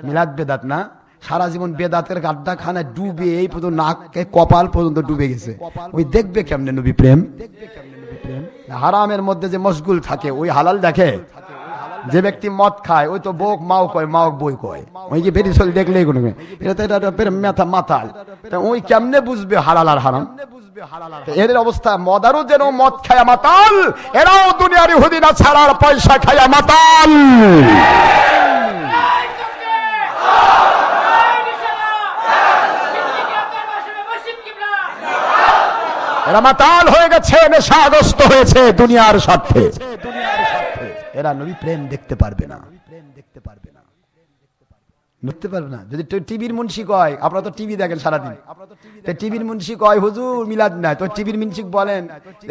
মিলাদ বেদাত না? সারা জীবন বেদাতের গাড্ডা খানায় ডুবে এই পর্যন্ত নাকে কপাল পর্যন্ত ডুবে গেছে। ওই দেখবে কেমনে নবী প্রেম? হারামের মধ্যে যে মশগুল থাকে ওই হালাল দেখে। যে ব্যক্তি মদ খায় ওই তো বোক মাও কয়, মাও বই কয়, ওই যে বেরি চল দেখলেই কোনো মেথা মাতাল, ওই কেমনে বুঝবে হালাল আর হারাম? এদের অবস্থা মদারও যেন মদ খায়া মাতাল, এরাও দুনিয়ার ইহুদি না ছাড়ার পয়সা খায়া মাতাল। এরা মাতাল হয়ে গেছে, নেশাগ্রস্ত হয়েছে দুনিয়ার স্বার্থে। এরা নবী প্রেম দেখতে পারবে না, দেখতে পারবে না। যদি টিভির মুন্সি কয়, আপনারা তো টিভি দেখেন সারাদিন, টিভির মুন্সি কয় হুজুর মিলাদ নাই, তো টিভির মুন্সি বলেন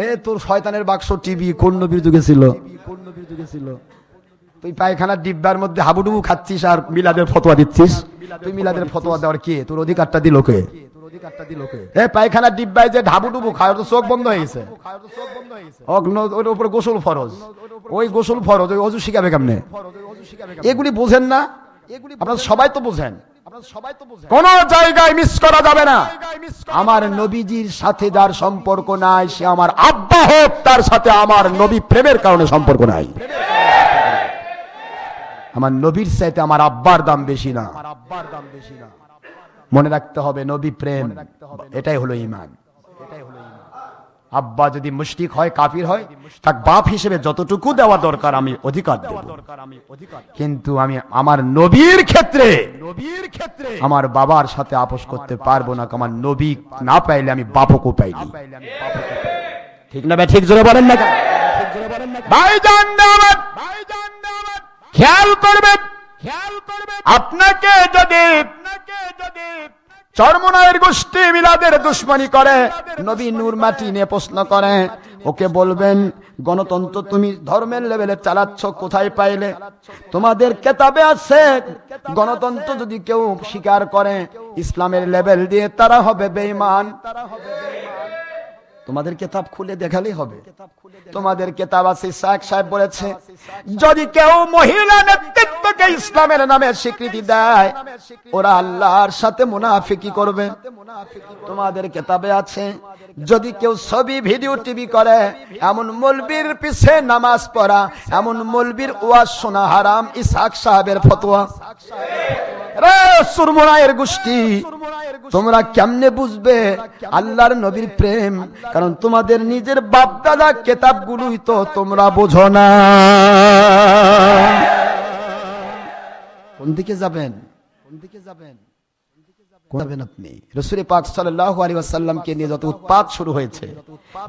এ তোর শয়তানের বাক্স টিভি কোন নবীর যুগে ছিল? তুই পায়খানার ডিব্বার মধ্যে হাবুডুবু খাচ্ছিস আর মিলাদের ফতোয়া দিচ্ছিস। তুই মিলাদের ফতোয়া দেওয়ার কে? তোর অধিকারটা দিল কে? পায়খানার ডিব্বায় যে ঢাবুডুবু খায়, তো চোখ বন্ধ হয়ে গেছে, ওর উপরে গোসল ফরজ, ওই গোসল ফরজ, ওই অজু শিখাবে কেমনে? এগুলি বোঝেন না আপনারা? সবাই তো বোঝেন, কোন জায়গায় মিস করা যাবে না। আমার নবীজির সাথে যার সম্পর্ক নাই, সে আমার আব্বা হোক, তার সাথে আমার নবী প্রেমের কারণে সম্পর্ক নাই। আমার নবীর চাইতে আমার আব্বার দাম বেশি না। মনে রাখতে হবে নবী প্রেম, এটাই হলো ঈমান। আব্বা যদি মুশরিক হয়, কাফির হয়, তার বাপ হিসেবে যতটুকু দেওয়া দরকার আমি অধিকার দেব, কিন্তু আমি আমার নবীর ক্ষেত্রে আমার বাবার সাথে আপোষ করতে পারবো না। আমার নবী না পাইলে আমি বাপকে পাইনি। ঠিক না? ঠিক জোরে বলেন না? ভাইজান খেয়াল করবেন, আপনাকে যদি চরমোনাইয়ের গোষ্ঠী মিলাদের দুশ্মনী করে, নবী নূর মাটি নিয়ে প্রশ্ন করে, ওকে বলবেন গণতন্ত্র তুমি ধর্মের লেভেলে চালাচ্ছ, কোথায় পাইলে? তোমাদের কেতাবে আছে গণতন্ত্র যদি কেউ স্বীকার করে ইসলামের লেভেল দিয়ে, তারা হবে বেঈমান। তোমাদের কিতাব খুলে দেখালেই হবে। তোমাদের কিতাব আছে, ইসহাক সাহেব বলেছে যদি কেউ মহিলা নেতৃত্বকে ইসলামের নামে স্বীকৃতি দেয়, ওরা আল্লাহর সাথে মুনাফিকি করবে। তোমাদের কিতাবে আছে যদি কেউ ছবি ভিডিও টিভি করে, এমন মৌলবীর পিছে নামাজ পড়া, এমন মৌলবীর ওয়াজ শোনা হারাম। ইসহাক সাহেবের ফতোয়া। রে সুরমুনায়ের গোষ্ঠী, তোমরা কেমনে বুঝবে আল্লাহর নবীর প্রেম? কারণ তোমাদের নিজের বাপ দাদা কিতাবগুলোই তো তোমরা বোঝো না। কোন দিকে যাবেন? আপনি রাসূল পাক সাল্লাল্লাহু আলাইহি ওয়াসাল্লামকে নিয়ে যত উৎপাত শুরু হয়েছে,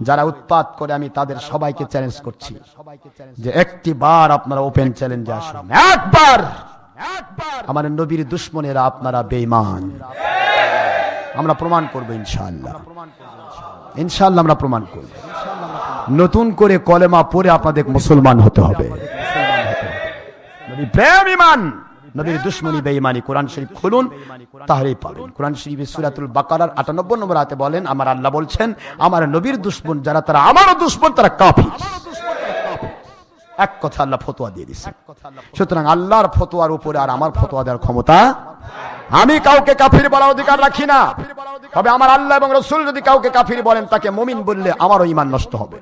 যারা উৎপাত করে আমি তাদের সবাইকে চ্যালেঞ্জ করছি যে একটি বার আপনারা ওপেন চ্যালেঞ্জে আসুন, একবার আমার নবীর দুশমনেরা আপনারা বেঈমান। আমরা প্রমাণ করব ইনশাআল্লাহ, ইনশাআল্লাহ আমরা প্রমাণ করব। নতুন করে কলেমা পড়ে আপনাদের মুসলমান হতে হবে। নবী প্রেম ঈমান, নবীর দুশমনী বেঈমানি। কোরআন শরীফ খুলুন, তাহলেই পাবেন। কোরআন শরীফের সূরাতুল বাকারার 58 নম্বর আয়াতে বলেন, আমার আল্লাহ বলছেন আমার নবীর দুশমন যারা তারা আমারও দুশমন, তারা কাফির। এক কথা আল্লাহ ফতোয়া দিয়ে দিয়েছে। সুতরাং আল্লাহর ফতোয়ার উপরে আর আমার ফতোয়া দেওয়ার ক্ষমতা, আমি কাউকে কাফির বলার অধিকার রাখি না। তবে আমার আল্লাহ এবং রাসূল যদি কাউকে কাফির বলেন, তাকে মুমিন বললে আমারও ঈমান নষ্ট হবে।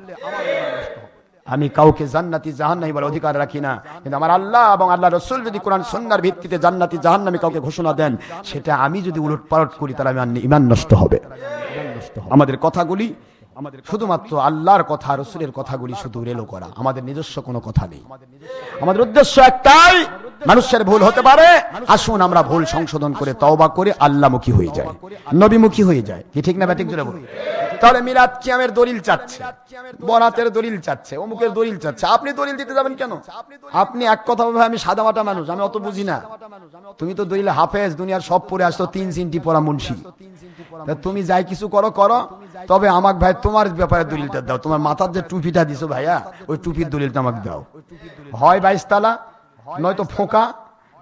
আমি কাউকে জান্নাতি জাহান্নামী বলার অধিকার রাখি না, কিন্তু আমার আল্লাহ এবং আল্লাহ রাসূল যদি কোরআন সুন্নাহর ভিত্তিতে জান্নাতি জাহান্নামী কাউকে ঘোষণা দেন, সেটা আমি যদি উলটপালট করি, তাহলে আমার ঈমান নষ্ট হবে। আমাদের কথাগুলি শুধুমাত্র আল্লাহর কথা, রাসূলের কথাগুলি শুধু রেলো করা, আমাদের নিজস্ব কোনো কথা নেই। আমাদের উদ্দেশ্য একটাই, মানুষের ভুল হতে পারে, আসুন আমরা ভুল সংশোধন করে তওবা করে আল্লাহমুখী হয়ে যায়, নবীমুখী হয়ে যায়। কি ঠিক না ব্যাটিক জোরে বলুন? তাহলে মিলাদ কিয়ামের দলিল চাচ্ছে, বরাতের দলিল চাচ্ছে, অমুকের দলিল চাচ্ছে, আপনি দলিল দিতে যাবেন কেন? আপনি এক কথা বলবেন আমি সাদামাটা মানুষ, আমি অত বুঝি না। তুমি তো দলিল হাফেজ, দুনিয়ার সব পড়ে আসতো, 3 সিনটি পড়া মুন্সি। তুমি যাই কিছু করো করো, তবে আমাকে ভাই তোমার ব্যাপারে দলিলটা দাও। তোমার মাথার যে টুপিটা দিছো ভাইয়া, ওই টুপির দলিলটা আমাকে দাও। হয় 22 তালা, নয়তো ফোঁকা,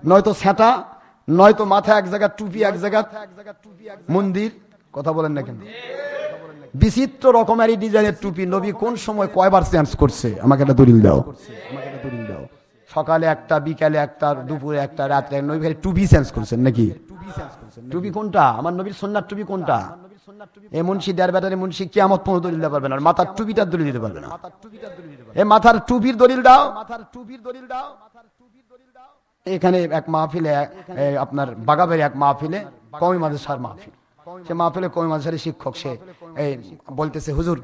নয়তো সেটা, নয়তো মাথায় এক জায়গা টুপি, এক জায়গা মন্দির। কথা বলেন না কেন? বিচিত্র রকমেরই ডিজাইনের টুপি। নবী কোন সময় কয়বার চেঞ্জ করছে? আমাকে একটা দলিল দাও। সকালে একটা, বিকালে একটা, দুপুরে একটা, রাত্রে নবী ভাই টুপি চেঞ্জ করছেন নাকি? টুপি কোনটা? আমার নবীর সুন্নাত টুপি কোনটা? এই মুন্সি দেড় ব্যাটারি মুন্সি কিয়ামত পর্যন্ত দলিল দিতে পারবে না, মাথার টুপিটার দলিল দিতে পারবে না। এই মাথার টুপির দলিল দাও, মাথার টুপির দলিল দাও। এখানে এক মাহফিলে, আপনার বাগাবের এক মাহফিলে, কওমি মাদ্রাসার মাহফিল, সে মাহফিলে কওমি মাদ্রাসার শিক্ষক সে বলতেছে, হুজুর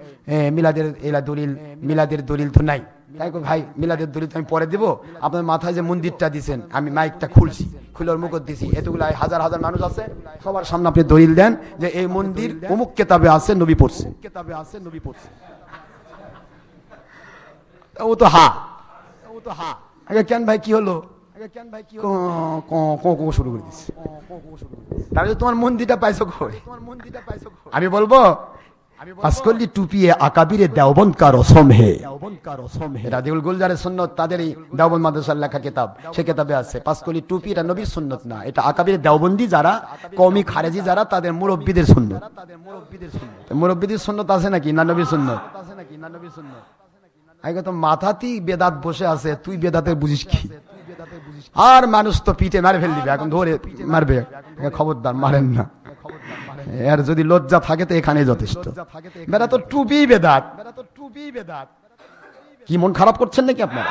মিলাদের এলা দলিল, মিলাদের দলিল তো নাই। তাই ভাই মিলাদের দলিল তো আমি পরে দিব, আপনার মাথায় যে মন্দিরটা দিচ্ছেন, আমি মাইকটা খুলছি, খুলের মুখ দিছি, এতগুলো হাজার হাজার মানুষ আছে, সবার সামনে আপনি দলিল দেন যে এই মন্দির অমুক কেতাবে আছে, নবী পড়ছে। ও তো হা, ও তো হা। আগে কেন ভাই কি হলো? শুরু করে দিচ্ছে। তাহলে তোমার মন্দিরটা পাইছো কই? আমি বলবো পাসকলি টুপিয়ে আকাবিরে দেওবন্দ কা রসম হে। রাদিউল গুলজারের সুন্নত, তাদের এই দেওবন্দ মাদ্রাসার লেখা কিতাব, সে কিতাবে আছে পাসকলি টুপি এটা নবীর সুন্নত না, এটা আকাবিরে দেওবন্দি যারা কওমি খারেজি যারা, তাদের মুরব্বিদের সুন্নত। মুরব্বিদের সুন্নত আছে নাকি না নবীর সুন্নত? আগে তো মাথাতেই বেদাত বসে আছে, তুই বেদাতের বুঝিস কি? আর মানুষ তো পিঠে মারে ফেল দিবে, এখন ধরে মারবে। খবরদার মারেন না, এর যদি লজ্জা থাকে তো এখানে যথেষ্ট। বেদা তো টুপি বেদাত, কি মন খারাপ করছেন নাকি আপনারা?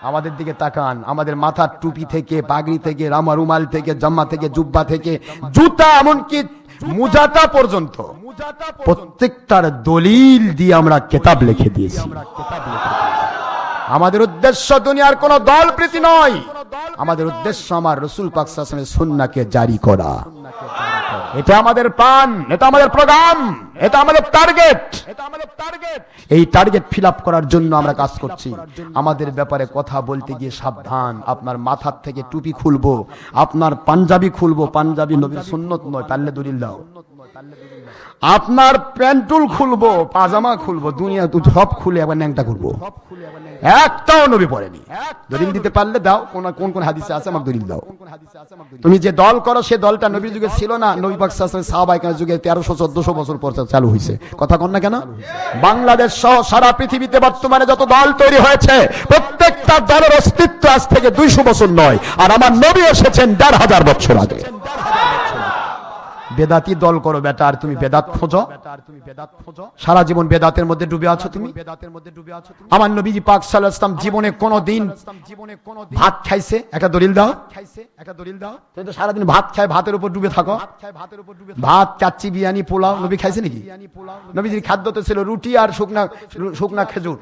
আমাদের দিকে তাকান, আমাদের মাথার টুপি থেকে, পাগড়ি থেকে, রামা রুমাল থেকে, জাম্মা থেকে, জুব্বা থেকে, জুতা এমনকি মুজাতা পর্যন্ত প্রত্যেকটার দলিল দিয়ে আমরা কিতাব লিখে দিয়েছি। আমাদের উদ্দেশ্য দুনিয়ার কোন দল প্রীতি নয়, আমাদের উদ্দেশ্য আমার রাসূল পাক সাল্লাল্লাহু আলাইহি ওয়াসাল্লামের সুন্নাহকে জারি করা। এটা আমাদের প্ল্যান, এটা আমাদের প্রোগ্রাম, এটা আমাদের টার্গেট। এই টার্গেট ফিল আপ করার জন্য আমরা কাজ করছি। আমাদের ব্যাপারে কথা বলতে গিয়ে সাবধান। আপনার মাথার থেকে টুপি খুলবো, আপনার পাঞ্জাবি খুলবো, পাঞ্জাবি নবীর সুন্নত নয়, পারলে দলিল দাও। আপনার প্যান্টুল খুলবো, পাজামা খুলবো, দুনিয়া সব খুলে আবার ন্যাংটা করবো, একটাও নবী পড়েনি। দলিল দিতে পারলে দাও, কোন কোন হাদিসে আছে আমাকে দলিল দাও। তুমি যে দল করো সে দলটা নবীর যুগে ছিল না, নবী পাক সাল্লাল্লাহু আলাইহি ওয়াসাল্লাম সাহাবায়ে যুগে 1300-1400 বছর পর চালু হয়েছে। কথা কন না কেন? বাংলাদেশ সহ সারা পৃথিবীতে বর্তমানে যত দল তৈরি হয়েছে, প্রত্যেকটা দলের অস্তিত্ব আজ থেকে 200 বছর নয়, আর আমার নবী এসেছেন 1500 বছর আগে। বেদাতি দল করো বেটা, আর তুমি বেদাত খোঁজো, সারা জীবন বেদাতের মধ্যে ডুবে আছো তুমি। আমার নবীজি পাক সাল্লাল্লাহু আলাইহি ওয়াসাল্লাম জীবনে কোনদিন ভাত খাইছে? একটা দলিল দাও। তুমি তো সারাদিন ভাত খায়, ভাতের উপর ডুবে থাকো। ভাত, কাচ্চি, বিরিয়ানি, পোলাও নবী খাইছে নাকি? নবীজির খাদ্য তো ছিল রুটি আর শুকনা খেজুর।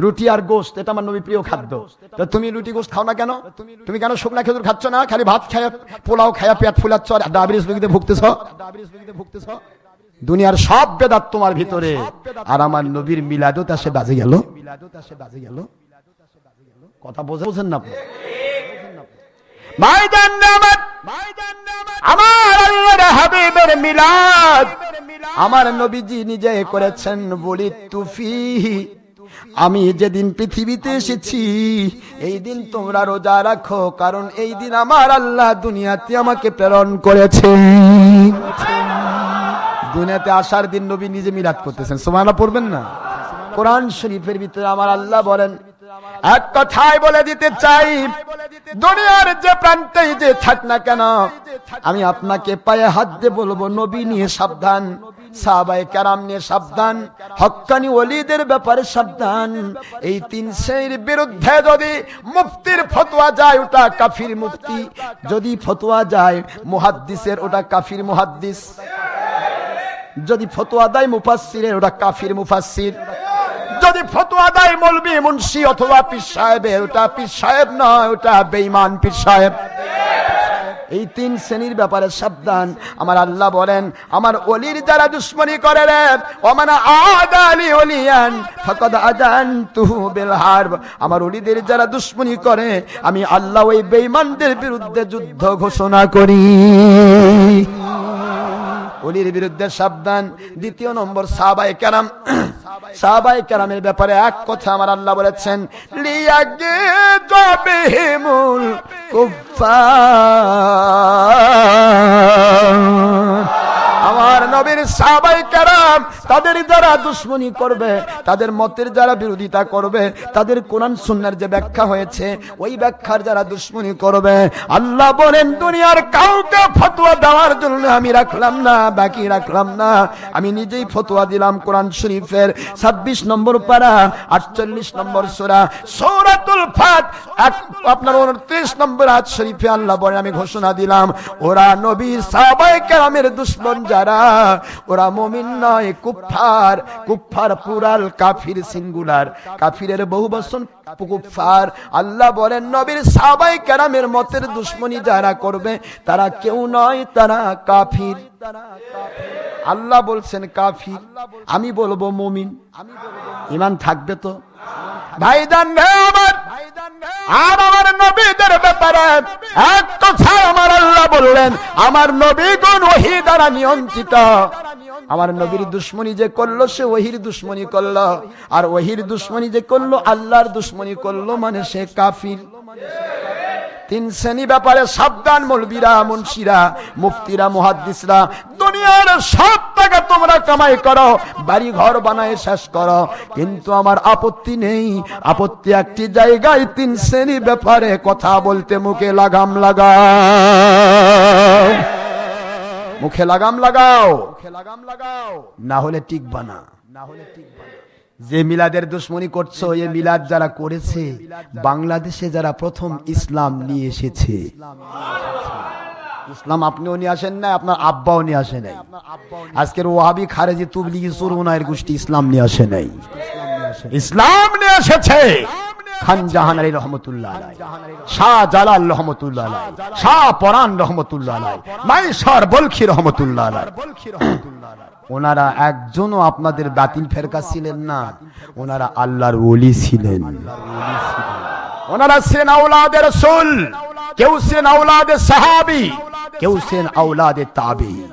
রুটি আর গোশত এটা আমার নবী প্রিয় খাদ্য। তো তুমি রুটি গোশত খাও না কেন? তুমি কেন শুকনা খেজুর খাচ্ছ না? খালি ভাত খায়া পোলাও খায়া পেট ফুলাচ্ছ আর ডায়াবেটিস রোগীতে ভুগতেছ। দুনিয়ার সব বেদাত তোমার ভিতরে, আর আমার নবীর মিলাদত আসে বাজে গেল। কথা বোঝেন না? আমার আল্লাহর হাবিবের মিলাদ আমার নবীজি নিজে করেছেন। বলি তুফিহি, আমি যেদিন পৃথিবীতে এসেছি এই দিন তোমরা রোজা রাখো, কারণ এই দিন আমার আল্লাহ দুনিয়াতে আমাকে প্রেরণ করেছে। দুনিয়াতে আসার দিন নবী নিজে মিলাদ করতেছেন। সুবহানাল্লাহ পড়বেন না? কোরআন শরীফের ভিতরে আমার আল্লাহ বলেন, এক কথায় বলে দিতে চাই, দুনিয়ার যে প্রান্তেই যে থাক না কেন, আমি আপনাকে পায়ে হাত দিয়ে বলবো, নবী নিয়ে সাবধান, সাহাবায়ে কেরাম নিয়ে সাবধান, হক্কানি ওলিদের ব্যাপারে সাবধান। এই তিন শ্রেণীর বিরুদ্ধে যদি মুফতির ফতোয়া যায় ওটা কাফির মুফতি, যদি ফতোয়া যায় মুহাদ্দিসের ওটা কাফির মুহাদ্দিস, যদি ফতোয়া দেয় মুফাসসিরের ওটা কাফির মুফাসসির, যদি ফতোয়া দেয় মৌলবি মুন্সি অথবা পীর সাহেবের ওটা পীর সাহেব নয়, ওটা বেঈমান পীর সাহেব। এই তিন শ্রেণীর ব্যাপারে সাবধান। আমার আল্লাহ বলেন, আমার ওলির যারা দুশমনী করে রে, ওমানা আদালি ওলিয়ান ফাকাদ আযানতুহু বিল হারব, আমার ওলিদের যারা দুশমনী করে আমি আল্লাহ ওই বেঈমানদের বিরুদ্ধে যুদ্ধ ঘোষণা করি। ওলির বিরুদ্ধে সাবধান। দ্বিতীয় নম্বর সাহাবায়ে কেরাম। সাহাবায়ে কেরামের ব্যাপারে এক কথা আমার আল্লাহ বলেছেন, লিয়াগিযবিহিমুল কুফফার, আমার নবীর সাহাবায়ে কেরাম তাদের যারা দুশমনী করবে, তাদের মতের যারা বিরোধিতা করবে, তাদের কোরআন সুন্নাহর যে ব্যাখ্যা হয়েছে ওই ব্যাখ্যার যারা দুশমনী করবে, আল্লাহ বলেন দুনিয়ার কাউকে ফতোয়া দেওয়ার জন্য আমি রাখলাম না, বাকি রাখলাম না, আমি নিজেই ফতোয়া দিলাম। কোরআন শরীফের 26 নম্বর পারা 48 নম্বর সূরা সূরাতুল ফাত আপনার 29 নম্বর আয়াত শরীফে আল্লাহ বলেন, আমি ঘোষণা দিলাম ওরা নবীর সাহাবায়ে কেরামের দুশমন যারা, ওরা মুমিন নয়, কুফফার। কুফফার প্লুরাল, কাফির সিঙ্গুলার, কাফিরের বহুবচন কুফফার। আল্লাহ বলেন নবীর সাহাবায়ে কেরামের মতের দুশমনী যারা করবে তারা কেউ নয়, তারা কাফির। আল্লাহ বলছেন কাফির, আমি বলবো মুমিন। ঈমান থাকবে তো? ভাইজান আর আমার নবীদের ব্যাপারে এক কথা আমার আল্লাহ বললেন, আমার নবীগণ ওহী দ্বারা নিয়ন্ত্রিত। আমার নবীর দুশমনী যে করলো সে ওহীর দুশমনী করলো, আর ওহীর দুশমনী যে করলো আল্লাহর দুশমনী করলো, মানে সে কাফির। তিন শ্রেণী ব্যাপারে সাবধান। মৌলবীরা, মুন্সিরা, মুফতিরা, মুহাদ্দিসরা, দুনিয়ার সব টাকা তোমরা কামাই করো, বাড়ি ঘর বানায় শেষ করো, কিন্তু আমার আপত্তি নেই। আপত্তি একটি জায়গায়, তিন শ্রেণী ব্যাপারে কথা বলতে মুখে লাগাম লাগাও, মুখে লাগাম লাগাও, না হলে টিকবা না। যে মিলাদের দুশমনী করছো, এই মিলাদ যারা করেছে বাংলাদেশে যারা প্রথম ইসলাম নিয়ে এসেছে, ইসলাম আপনিও নিয়ে আসেন নাই, আপনার আব্বাও নিয়ে আসে নাই। আজকের ওয়াহাবি, খারেজি, তুবলিগি, সুরমুনায়ের গোষ্ঠী ইসলাম নিয়ে আসে নাই, ইসলাম নিয়ে এসেছে খান জাহান আলী রহমতুল্লাহ আলাইহি, শাহ জালাল রহমতুল্লাহ আলাইহি, শাহ পরান রহমতুল্লাহ আলাইহি, মাইশর বলখি রহমতুল্লাহ আলাইহি। ওনারা একজনও আপনাদের বাতিল ফেরকা ছিলেন না, ওনারা আল্লাহর ওলি ছিলেন। ওনারা ছিলেন আওলাদে রাসূল, কেউ ছিলেন আওলাদে সাহাবী, কেউ ছিলেন আওলাদে তাবেঈন,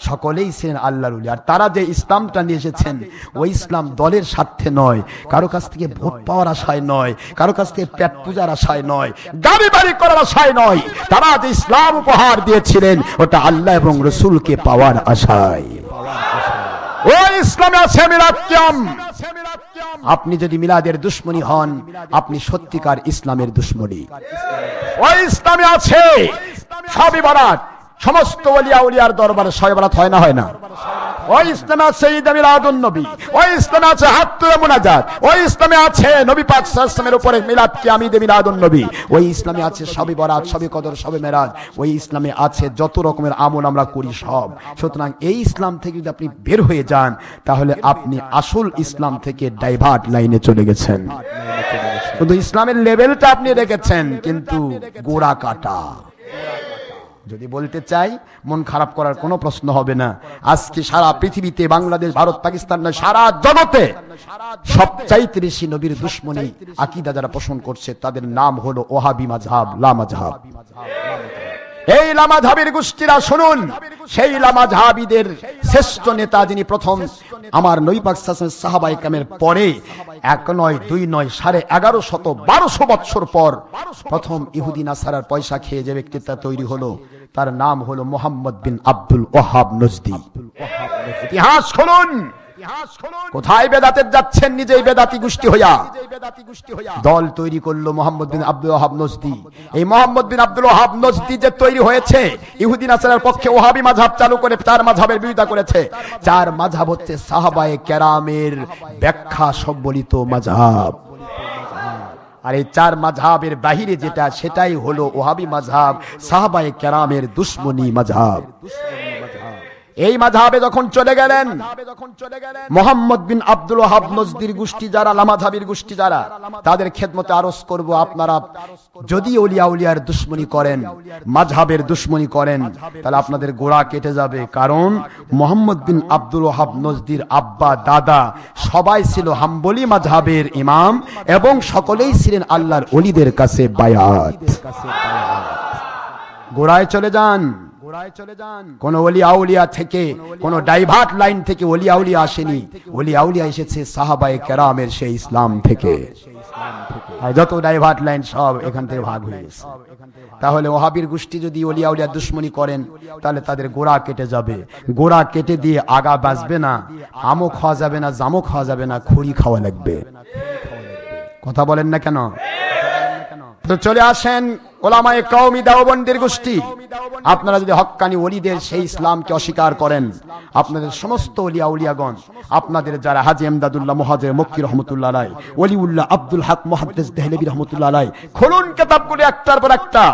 সকলেই ছিলেন আল্লাহর ওলি। আর তারা যে ইসলামটা নিয়ে এসেছেন ওই ইসলাম দলের স্বার্থে নয়, কারো কাছ থেকে ভোট পাওয়ার আশায় নয়, কারো কাছ থেকে পেট পূজার আশায় নয়, গাড়ি বাড়ি করার আশায় নয়। তারা যে ইসলাম উপহার দিয়েছিলেন ওটা আল্লাহ এবং রসুলকে পাওয়ার আশায়। ওই ইসলামে আছে মিলাদ কিয়াম। আপনি যদি মিলাদের দুশমনী হন, আপনি সত্যিকার ইসলামের দুশমনী। ওই ইসলামে আছে সবে বরাত, সমস্ত ওলিয়া উলিয়ার দরবারে শবে বরাত হয় না হয় না? ওই ইসলামে আছে ঈদ মিলাদুন নবী, ওই ইসলামে আছে হাত্তুল মুনাজাত, ওই ইসলামে আছে নবী পাক সাল্লাল্লাহু আলাইহি ওয়াসাল্লামের উপরে মিলাদ কি আমি ঈদ মিলাদুন নবী, ওই ইসলামে আছে শবে বরাত, শবে কদর, শবে মেরাজ, ওই ইসলামে আছে যত রকমের আমল আমরা করি সব। সুতরাং এই ইসলাম থেকে যদি আপনি বের হয়ে যান তাহলে আপনি আসল ইসলাম থেকে ডাইভার্ট লাইনে চলে গেছেন। শুধু ইসলামের লেভেলটা আপনি রেখেছেন কিন্তু গোড়া কাটা। যদি বলতে চাই মন খারাপ করার কোনো প্রশ্ন হবে না। আজকে সারা পৃথিবীতে, বাংলাদেশ, ভারত, পাকিস্তান নয়, সারা জগতে সবচাইতে বেশি নবীর দুশমনী আকীদা যারা পোষণ করছে তাদের নাম হলো ওহাবী মাযহাব, লা মাযহাব। এই লা মাযহাবের গোষ্ঠীরা শুনুন, সেই লা মাযহাবীদের শ্রেষ্ঠ নেতা যিনি প্রথম আমার নবী পাক সাল্লাল্লাহু আলাইহি ওয়াসাল্লাম সাহাবায়ে কেরামের পরে 1 নয় 2 নয় 1150 1200 বছর পর প্রথম ইহুদি নাসারার পয়সা খেয়ে যে ব্যক্তিটা তৈরি হলো তার নাম হলো মুহাম্মদ বিন আব্দুল ওয়াহাব নজদি। ইতিহাস খুলুন, কোথায় বেদাতে যাচ্ছেন, নিজেই বেদাতি গোষ্ঠী হইয়া দল তৈরি করলো মুহাম্মদ বিন আব্দুল ওয়াহাব নজদি। এই মুহাম্মদ বিন আব্দুল ওয়াহাব নজদি যে তৈরি হয়েছে ইহুদি নাসারার পক্ষে ওহাবী মাযহাব চালু করে 4 মাযহাবের বিরোধিতা করেছে। 4 মাযহাব হচ্ছে সাহাবায়ে কেরামের ব্যাখ্যা সম্বলিত মাযহাব। আর এই 4 মাযহাবের বাহিরে যেটা সেটাই হলো ওহাবী মাযহাব, সাহাবায়ে কেরামের দুশমনী মাযহাব। এই মাযহাবে যখন চলে গেলেন মুহাম্মদ বিন আব্দুল ওয়াহাব নজদির গোষ্ঠী যারা, লা মাযহাবের গোষ্ঠী যারা, তাদের খেদমতে আরজ করব আপনারা যদি ওলিয়া উলিয়ার দুশমনী করেন, মাযহাবের দুশমনী করেন তাহলে আপনাদের গোড়া কেটে যাবে। কারণ মুহাম্মদ বিন আব্দুল ওয়াহাব নজদির আব্বা দাদা সবাই ছিল হাম্বলি মাযহাবের ইমাম এবং সকলেই ছিলেন আল্লাহর ওলিদের কাছে বায়াত। গোড়ায় চলে যান। কোন ওলি আউলিয়া থেকে, কোন ডাইভার্ট লাইন থেকে ওলি আউলিয়া আসেনি। ওলি আউলিয়া এসেছে সাহাবায়ে কেরামের সেই ইসলাম থেকে। যত ডাইভার্ট লাইন সব এখান থেকে ভাগ হয়ে গেছে। তাহলে ওহাবীর গোষ্ঠী যদি ওলি আউলিয়া দুশমনী করেন তাহলে তাদের গোড়া কেটে যাবে। গোড়া কেটে দিয়ে আগা বাঁচবে না, আমও খাওয়া যাবে না, জামও খাওয়া যাবে না, খড়ি খাওয়া লাগবে। কথা বলেন না কেন? তো চলে আসেন ওলামায়ে কওমি দেওবন্দের গোষ্ঠী। আপনারা যদি হক্কানি ওলিদের সেই ইসলামকে অস্বীকার করেন, আপনাদের সমস্ত ওলিয়া উলিয়াগণ, আপনাদের যারা হাজী ইমদাদুল্লাহ মুহাজির মক্কি রাহমাতুল্লাহ আলাইহি, ওলিউল্লাহ আব্দুল হক মুহাদ্দিস দেহলভী রাহমাতুল্লাহ আলাইহি, খুলুন কিতাবগুলো একটার পর একটা।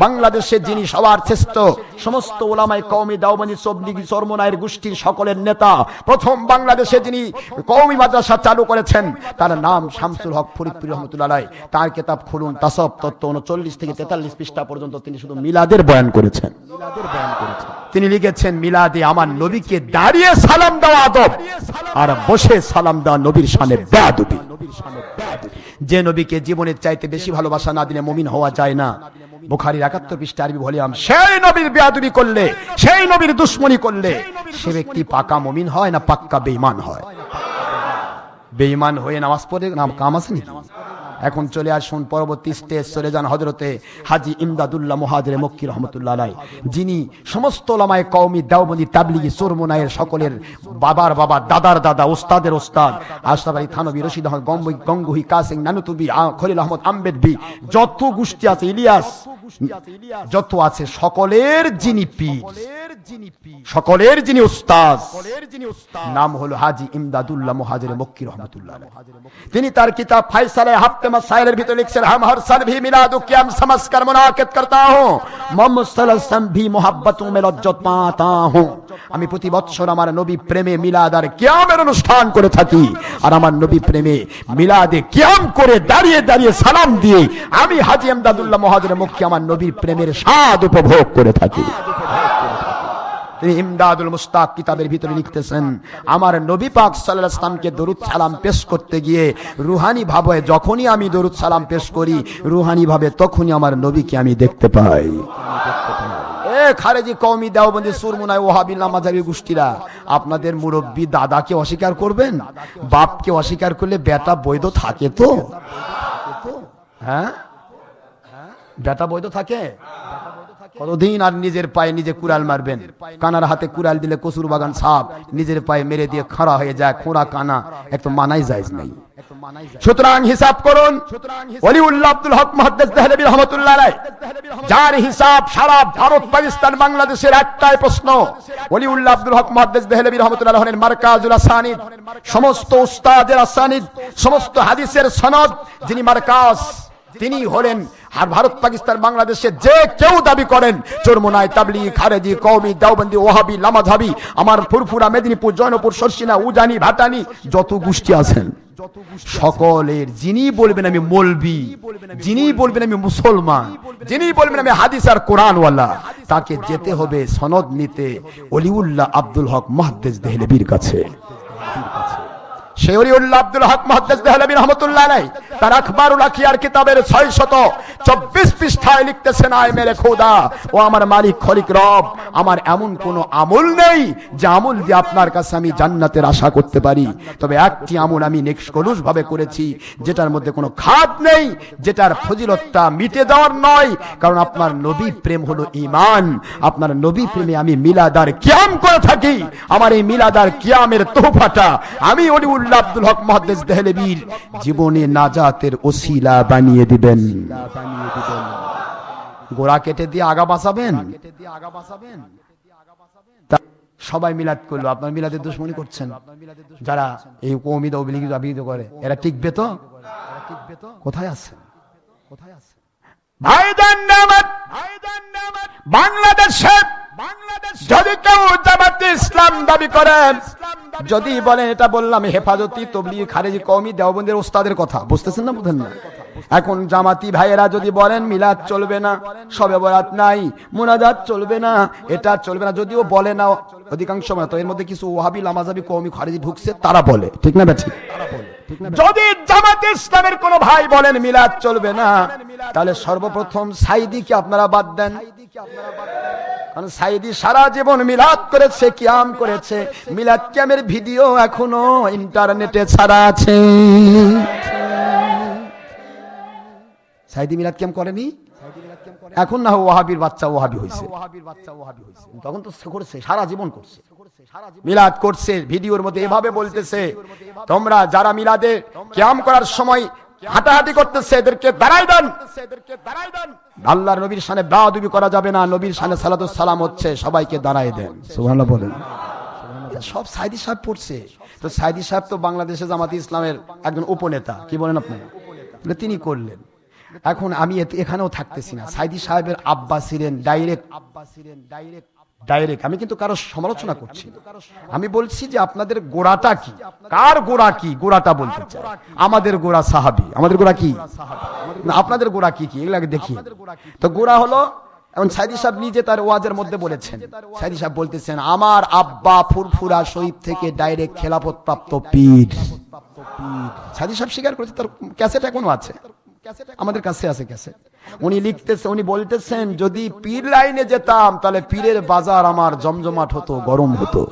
বাংলাদেশে যিনি সবার শ্রেষ্ঠ, সমস্ত ওলামায়ে কওমি দেওবন্দি তবলিগি চরমনায়ের গোষ্ঠীর সকলের নেতা, প্রথম বাংলাদেশে যিনি কওমি মাদ্রাসা চালু করেছেন তার নাম শামসুল হক ফরিদপুরি রাহমাতুল্লাহ আলাইহি। তার কিতাব খুলুন, তাসাউফ তত্ত্ব 39 থেকে 43 পৃষ্ঠা পর্যন্ত তিনি শুধু মিলাদের বয়ান করেছেন। তিনি লিখেছেন মিলাদে আমার নবীকে দাঁড়িয়ে সালাম দেওয়া আদব, আর বসে সালাম দেওয়া নবীর শানে বেয়াদবি। যে নবীকে জীবনের চাইতে বেশি ভালোবাসা না দিলে মুমিন হওয়া যায় না। বুখারীর 71 পৃষ্ঠা আরবি ভলিউম। সেই নবীর বেয়াদবি করলে, সেই নবীর দুশমনী করলে সে ব্যক্তি পাকা মুমিন হয় না পাক্কা বেঈমান হয়? বেঈমান হয়ে নামাজ পড়ে নাম কাম আছে নাকি? এখন চলে আসুন পরবর্তী স্টেজ, চলে যান হযরতে হাজী ইমদাদুল্লাহ মুহাজির মক্কি রাহমাতুল্লাহ আলাইহি, যিনি সমস্ত উলামায়ে কওমি দেওবন্দি তাবলিগি চরমনায়ের সকলের বাবার বাবা, দাদার দাদা, ওস্তাদের ওস্তাদ, আশরাফ আলী থানভী, রশিদ আহমদ গঙ্গুহি, কাসিম নানুতুবি, খলিল আহমদ আম্বেদবি, যত গোষ্ঠী আছে, ইলিয়াস, যত আছে সকলের যিনি পীর, সকলের যিনি উস্তাদ, নাম হলো হাজী ইমদাদুল্লাহ মুহাজির মক্কি রাহমাতুল্লাহ আলাইহি। তিনি তার কিতাব ফায়সালে হাফতে মাসাইলের ভিতরে লিখছেন, हम हर साल भी मिलाद क़याम समझकर मुनाकिद करता हूं, मोहम्मद सल्लल्लाहु अलैहि वसल्लम भी मोहब्बतों में लज्जत पाता हूं। আমি প্রতি বছর আমার নবী প্রেমে মিলাদ আর কিয়ামের অনুষ্ঠান করে থাকি, আর আমার নবী প্রেমে মিলাদে কিয়াম করে দাঁড়িয়ে দাঁড়িয়ে সালাম দিয়ে আমি হাজী ইমদাদুল্লাহ মুহাজির মক্কি আমার নবীর প্রেমের স্বাদ উপভোগ করে থাকি। তিনি ইমদাদুল মুস্তাক কিতাবের ভিতরে লিখতেছেন, আমার নবী পাক সাল্লাল্লাহু আলাইহি ওয়াসাল্লামকে দরুদ সালাম পেশ করতে গিয়ে রুহানি ভাবে যখনই আমি দরুদ সালাম পেশ করি, রুহানি ভাবে তখনই আমার নবীকে আমি দেখতে পাই। এ খারেজি কওমি দেওবন্দি সুরমুনায় ওহাবী মাযহাবী গোষ্ঠীরা, আপনাদের মুরব্বী দাদাকে অস্বীকার করবেন? বাপকে অস্বীকার করলে বেটা বৈধ থাকে তো? হ্যাঁ, বেটা বৈধ থাকে? কতদিন আর নিজের পায়ে নিজে কুড়াল মারবেন? কানার হাতে কুড়াল দিলে কসুর বাগান সাপ, নিজের পায়ে মেরে দিয়ে খাড়া হয়ে যায়, খোঁড়া কানা, একটু মানাই যায় নাই। সুতরাং হিসাব করুন, ওলিউল্লাহ আব্দুল হক মুহাদ্দিস দেহলভী রাহমাতুল্লাহ আলাইহি, যার হিসাব সারা ভারত পাকিস্তান বাংলাদেশের একটাই প্রশ্ন, ওলিউল্লাহ আব্দুল হক মুহাদ্দিস দেহলভী রাহমাতুল্লাহ আলাইহির মারকাজুল আসানিদ, সমস্ত উস্তাদের আসানিদ, সমস্ত হাদিসের সনদ যিনি মারকাজ, তিনি হলেন আর ভারত পাকিস্তান বাংলাদেশে যে কেউ দাবি করেন চরমোনাই, তাবলিগ, খারেজি, কওমি, দেওবন্দি, ওয়াহাবি, লামাযহাবি, আমার ফুরফুরা, মেদিনীপুর, জয়নপুর, শর্ষিনা, উজানি, ভাটানি, যত গোষ্ঠী আছেন সকলের যিনি বলবেন আমি মৌলবি, যিনি বলবেন আমি মুসলমান, যিনি বলবেন আমি হাদিস আর কোরআনওয়ালা, তাকে যেতে হবে সনদ নিতে ওলিউল্লাহ আব্দুল হক মুহাদ্দিস দেহলভীর কাছে। ওলিউল্লাহ আব্দুল হক মুহাদ্দিস দেহলভী রাহমাতুল্লাহ আলাইহি তার আখবারুল আখিয়ার কিতাবের 624 পৃষ্ঠায় লিখতেছেন, আয় মেরে খোদা, ও আমার মালিক খলিক রব, আমার এমন কোন আমল নেই যে আমল দিয়ে আপনার কাছে আমি জান্নাতের আশা করতে পারি, তবে একটি আমল আমি নিষ্কলুষ ভাবে করেছি, যেটার মধ্যে কোনো খাদ নেই, যেটার ফজিলতটা মিটে যাওয়ার নয়, কারণ আপনার নবী প্রেম হলো ঈমান, আপনার নবী প্রেমে আমি মিলাদার কিয়াম করে থাকি, আমার এই মিলাদার কিয়ামের তোহফাটা আমি ওলিউল্লাহ আব্দুল হক মুহাদ্দিস দেহলভীর জীবনে নাজাতের ওসিলা বানিয়ে দিবেন। গোড়া কেটে দিয়ে আগা বাঁচাবেন, সবাই মিলাদ করলো, আপনার মিলাদের দুশমনি করছেন, যারা এই কওমি দাবিত করে এরা টিকবে তো? কোথায় আছে? ভাইজান নামাত বাংলাদেশে যদি কেউ জামাতে ইসলাম দাবি করেন, যদি বলেন, এটা বললাম হেফাজতি, তাবলীগ, খারেজি, কওমি, দেওবন্দের ওস্তাদের কথা, বুঝতেছেন না? বুঝেন না? এখন জামাতি ভাইয়েরা যদি বলেন মিলাদ চলবে না, শবে বরাত নাই, মুনাজাত চলবে না, এটা চলবে না, যদিও বলে না অধিকাংশ সময়, তো এর মধ্যে কিছু ওয়াহাবি, লামাযহাবি, কওমি, খারেজি ঢুকছে, তারা বলে, ঠিক না বেঠিক? যদি জামাতে ইসলামের কোন ভাই বলেন মিলাদ চলবে না, তাহলে সর্বপ্রথম সাইদিকে আপনারা বাদ দেন, কারণ সাইদি সারা জীবন মিলাদ করেছে, কিয়াম করেছে, মিলাদ কিয়ামের ভিডিও এখনো ইন্টারনেটে ছাড়া আছে। সাইদি মিলাদ কিয়াম করেনি, এখন না ওয়াহাবির বাচ্চা ওয়াহাবি হয়েছে, তখন তো করেছে, সারা জীবন করছে, মিলাদ করছে, ভিডিওর মধ্যে এভাবে বলতেছে, তোমরা যারা মিলাদে কিয়াম করার সময় হাঁটাহাঁটি করতেছে এদেরকে দাঁড়াই দেন, আল্লাহর নবীর শানে বেয়াদবি করা যাবে না, নবীর শানে সালাতুস সালাম হচ্ছে, সবাইকে দাঁড়াই দেন। সুবহানাল্লাহ বলেন। সব সাইদি সাহেব পড়ছে, তো সাইদি সাহেব তো বাংলাদেশে জামাতে ইসলামের একজন উপনেতা, কি বলেন আপনারা? তিনি করলেন। এখন আমি এখানেও থাকতেছি না, সাইদি সাহেবের আব্বা ছিলেন ডাইরেক্ট, আমি কিন্তু কারো সমালোচনা করছি, আমি বলছি যে আপনাদের গোড়াটা কি, কার গোড়া কি, গোড়াটা বলতে চাই। আমাদের গোড়া সাহাবী, আমাদের গোড়া কি, আপনাদের গোড়া কি কি এগুলাকে দেখি। তো গোড়া হলো, এখন সাইদি সাহেব নিজে তার ওয়াজের মধ্যে বলেছেন, সাইদি সাহেব বলতেছেন, আমার আব্বা ফুরফুরা শরীফ থেকে ডাইরেক্ট খেলাফত প্রাপ্ত পীর। সাইদি সাহেব স্বীকার করেছে, তার ক্যাসেট এখনো আছে, আমাদের কাছে আছে ক্যাসেট। উনি লিখতেছে, উনি বলতেছেন, যদি পীর লাইনে যেতাম তাহলে পীরের বাজার আমার জমজমাট হতো, গরম হতো,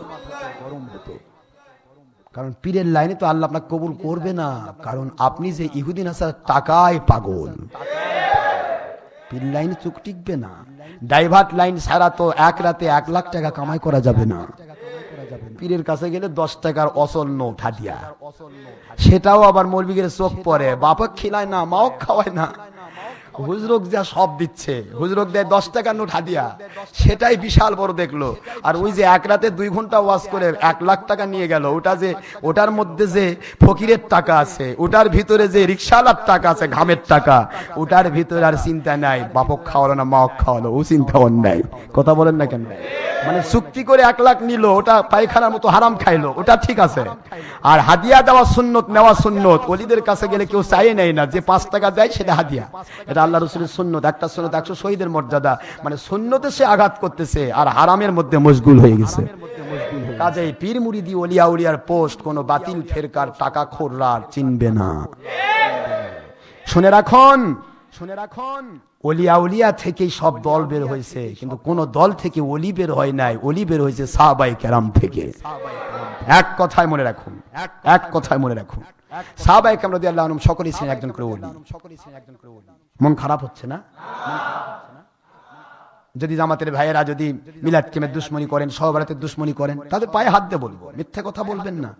কারণ পীরের লাইনে তো আল্লাহ আপনাকে কবুল করবে না, কারণ আপনি যে ইহুদি নাসার টাকায় পাগল। পীর লাইনে চোখ টিকবে না, ডাইভার্ট লাইন ছাড়া তো এক রাতে 1 লাখ টাকা কামাই করা যাবে না। পীরের কাছে গেলে 10 টাকার অসল নোট হাদিয়া, সেটাও আবার মৌলবীদের চোখ পড়ে, বাপক খিলায় না, মাও খাওয়ায় না, হুজরক যা সব দিচ্ছে, হুজরক দেয় 10 টাকার নোট হাদিয়া, সেটাই বিশাল বড় দেখলো। আর ওই যে এক রাতে 2 ঘন্টা ওয়াজ করে 1 লাখ টাকা নিয়ে গেল, ওটা যে ওটার মধ্যে যে ফকিরের টাকা আছে, ওটার ভিতরে যে রিক্সাওয়ালার টাকা আছে, ঘামের টাকা, ওটার ভিতরে আর চিন্তা নাই, বাপক খাওয়ালো না মাও খাওয়ালো, ও চিন্তা নাই। কথা বলেন না কেন? মানে চুক্তি করে 1 লাখ নিল, ওটা পায়খানার মতো হারাম খাইলো, ওটা ঠিক আছে। আর হাদিয়া দেওয়া সুন্নত, নেওয়া সুন্নত, ওলিদের কাছে গেলে কেউ চাই নেই না, যে 5 টাকা দেয় সেটা হাদিয়া, এটা আল্লাহ রাসূলের সুন্নত। একটা সুন্নত 100 শহীদের মর্যাদা, মানে সুন্নতে সে আঘাত করতেছে আর হারামের মধ্যে মশগুল হয়ে গেছে। কাজেই পীর মুরিদি ওলিয়া উলিয়ার পোস্ট কোন বাতিল ফেরকার টাকা খোররা চিনবে না। শুনে রাখুন, ওলিয়া উলিয়া থেকেই সব দল বের হয়েছে, কিন্তু কোন দল থেকে ওলি বের হয় নাই, ওলি বের হয়েছে সাহাবায়ে কেরাম থেকে। এক কথায় মনে রাখুন, এক কথায় মনে রাখুন, সাহাবায়ে কেরাম রাদিয়াল্লাহু আনহুম সকলেই ছিলেন একজন করে ওলি। মন খারাপ হচ্ছে না? যদি জামাতের ভাইয়েরা যদি মিলাদ কিয়ামের দুশমনি করেন, সহবরাতের দুশমনি করেন, তাদের পায়ে হাত দিয়ে বলবো, মিথ্যে কথা বলবেন না।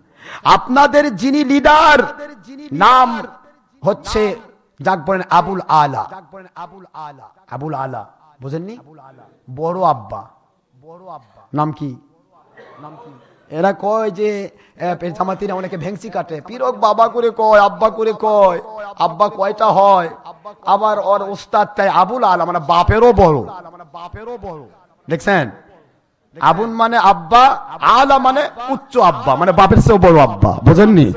আপনাদের যিনি লিডার নাম হচ্ছে, যাক বলেন আবুল আলা, আবুল আলা বুঝেননি? বড় আব্বা নাম কি? এরা কয় যে জামাতিরা অনেকে ভেংসি কাটে, পীরক বাবা করে কয়, আব্বা করে কয়, আব্বা কয়টা হয়, আবার ওর ওস্তাদ তাই আবুল আলা মানে বাপেরও বড়। দেখছেন, আবুল মানে আব্বা, আলা মানে উচ্চ আব্বা, মানে বাপের চেয়েও বড় আব্বা, বুঝেননি?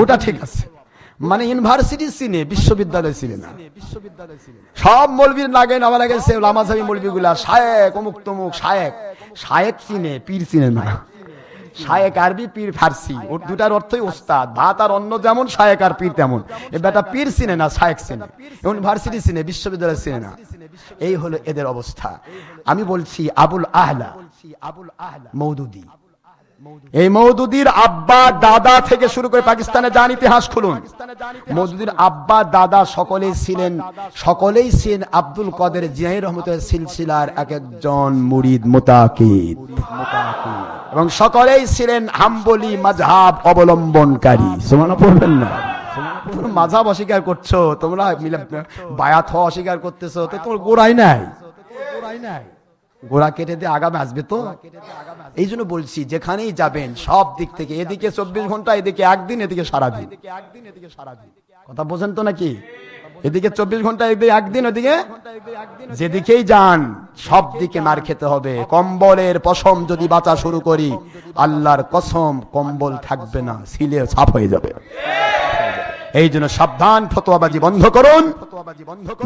ওটা ঠিক আছে, মানে ইউনিভার্সিটি চিনে, বিশ্ববিদ্যালয় চিনে না। সব মৌলবীর নাগে নামা লাগেছে লামাজাবি মৌলবী গুলা, শায়েক অমুক তমুক শায়েক, শায়েক চিনে, পীর চিনে না। শায়েক আরবি, পীর ফার্সি, ওর দুটার অর্থই ওস্তাদ। ভাত আর অন্য যেমন, শায়েক আর পীর তেমন। এ বেটা পীর চিনে না, শায়েক চিনে, ইউনিভার্সিটি চিনে, বিশ্ববিদ্যালয় চিনে না। এই হলো এদের অবস্থা। আমি বলছি আবুল আহলা মওদুদি, এই মওদুদির আব্বা দাদা থেকে শুরু করে পাকিস্তানে যান, ইতিহাস খুলুন, মওদুদির আব্বা দাদা সকলেই ছিলেন আব্দুল কাদের জিলানী রহমতুল্লাহ সিলসিলার এক একজন মুরিদ মুতাকিদ, এবং সকলেই ছিলেন হাম্বলি মাযহাব অবলম্বনকারী। সুবহানাল্লাহ পড়বেন না? তোমরা মাযহাব অস্বীকার করছো, তোমরা বায়াত হওয়া অস্বীকার করতেছো, তো তোমার গোড়াই নাই। গোড়া কেটে দিয়ে আগামে আসবে তো। এই জন্য বলছি, যেখানেই যাবেন সব দিক থেকে, এদিকে 24 ঘন্টা, এদিকে একদিন, এদিকে সারাদিন। কথা বোঝেন তো নাকি? এদিকে 24 ঘন্টা, এদিকে একদিন, ওদিকে যেদিকেই যান সব দিকে মার খেতে হবে। কম্বলের পশম যদি বাঁচা শুরু করি, আল্লাহর কসম কম্বল থাকবে না, সিলে সাফ হয়ে যাবে। এই জন্য সাবধান, ফতোয়াবাজি বন্ধ করুন।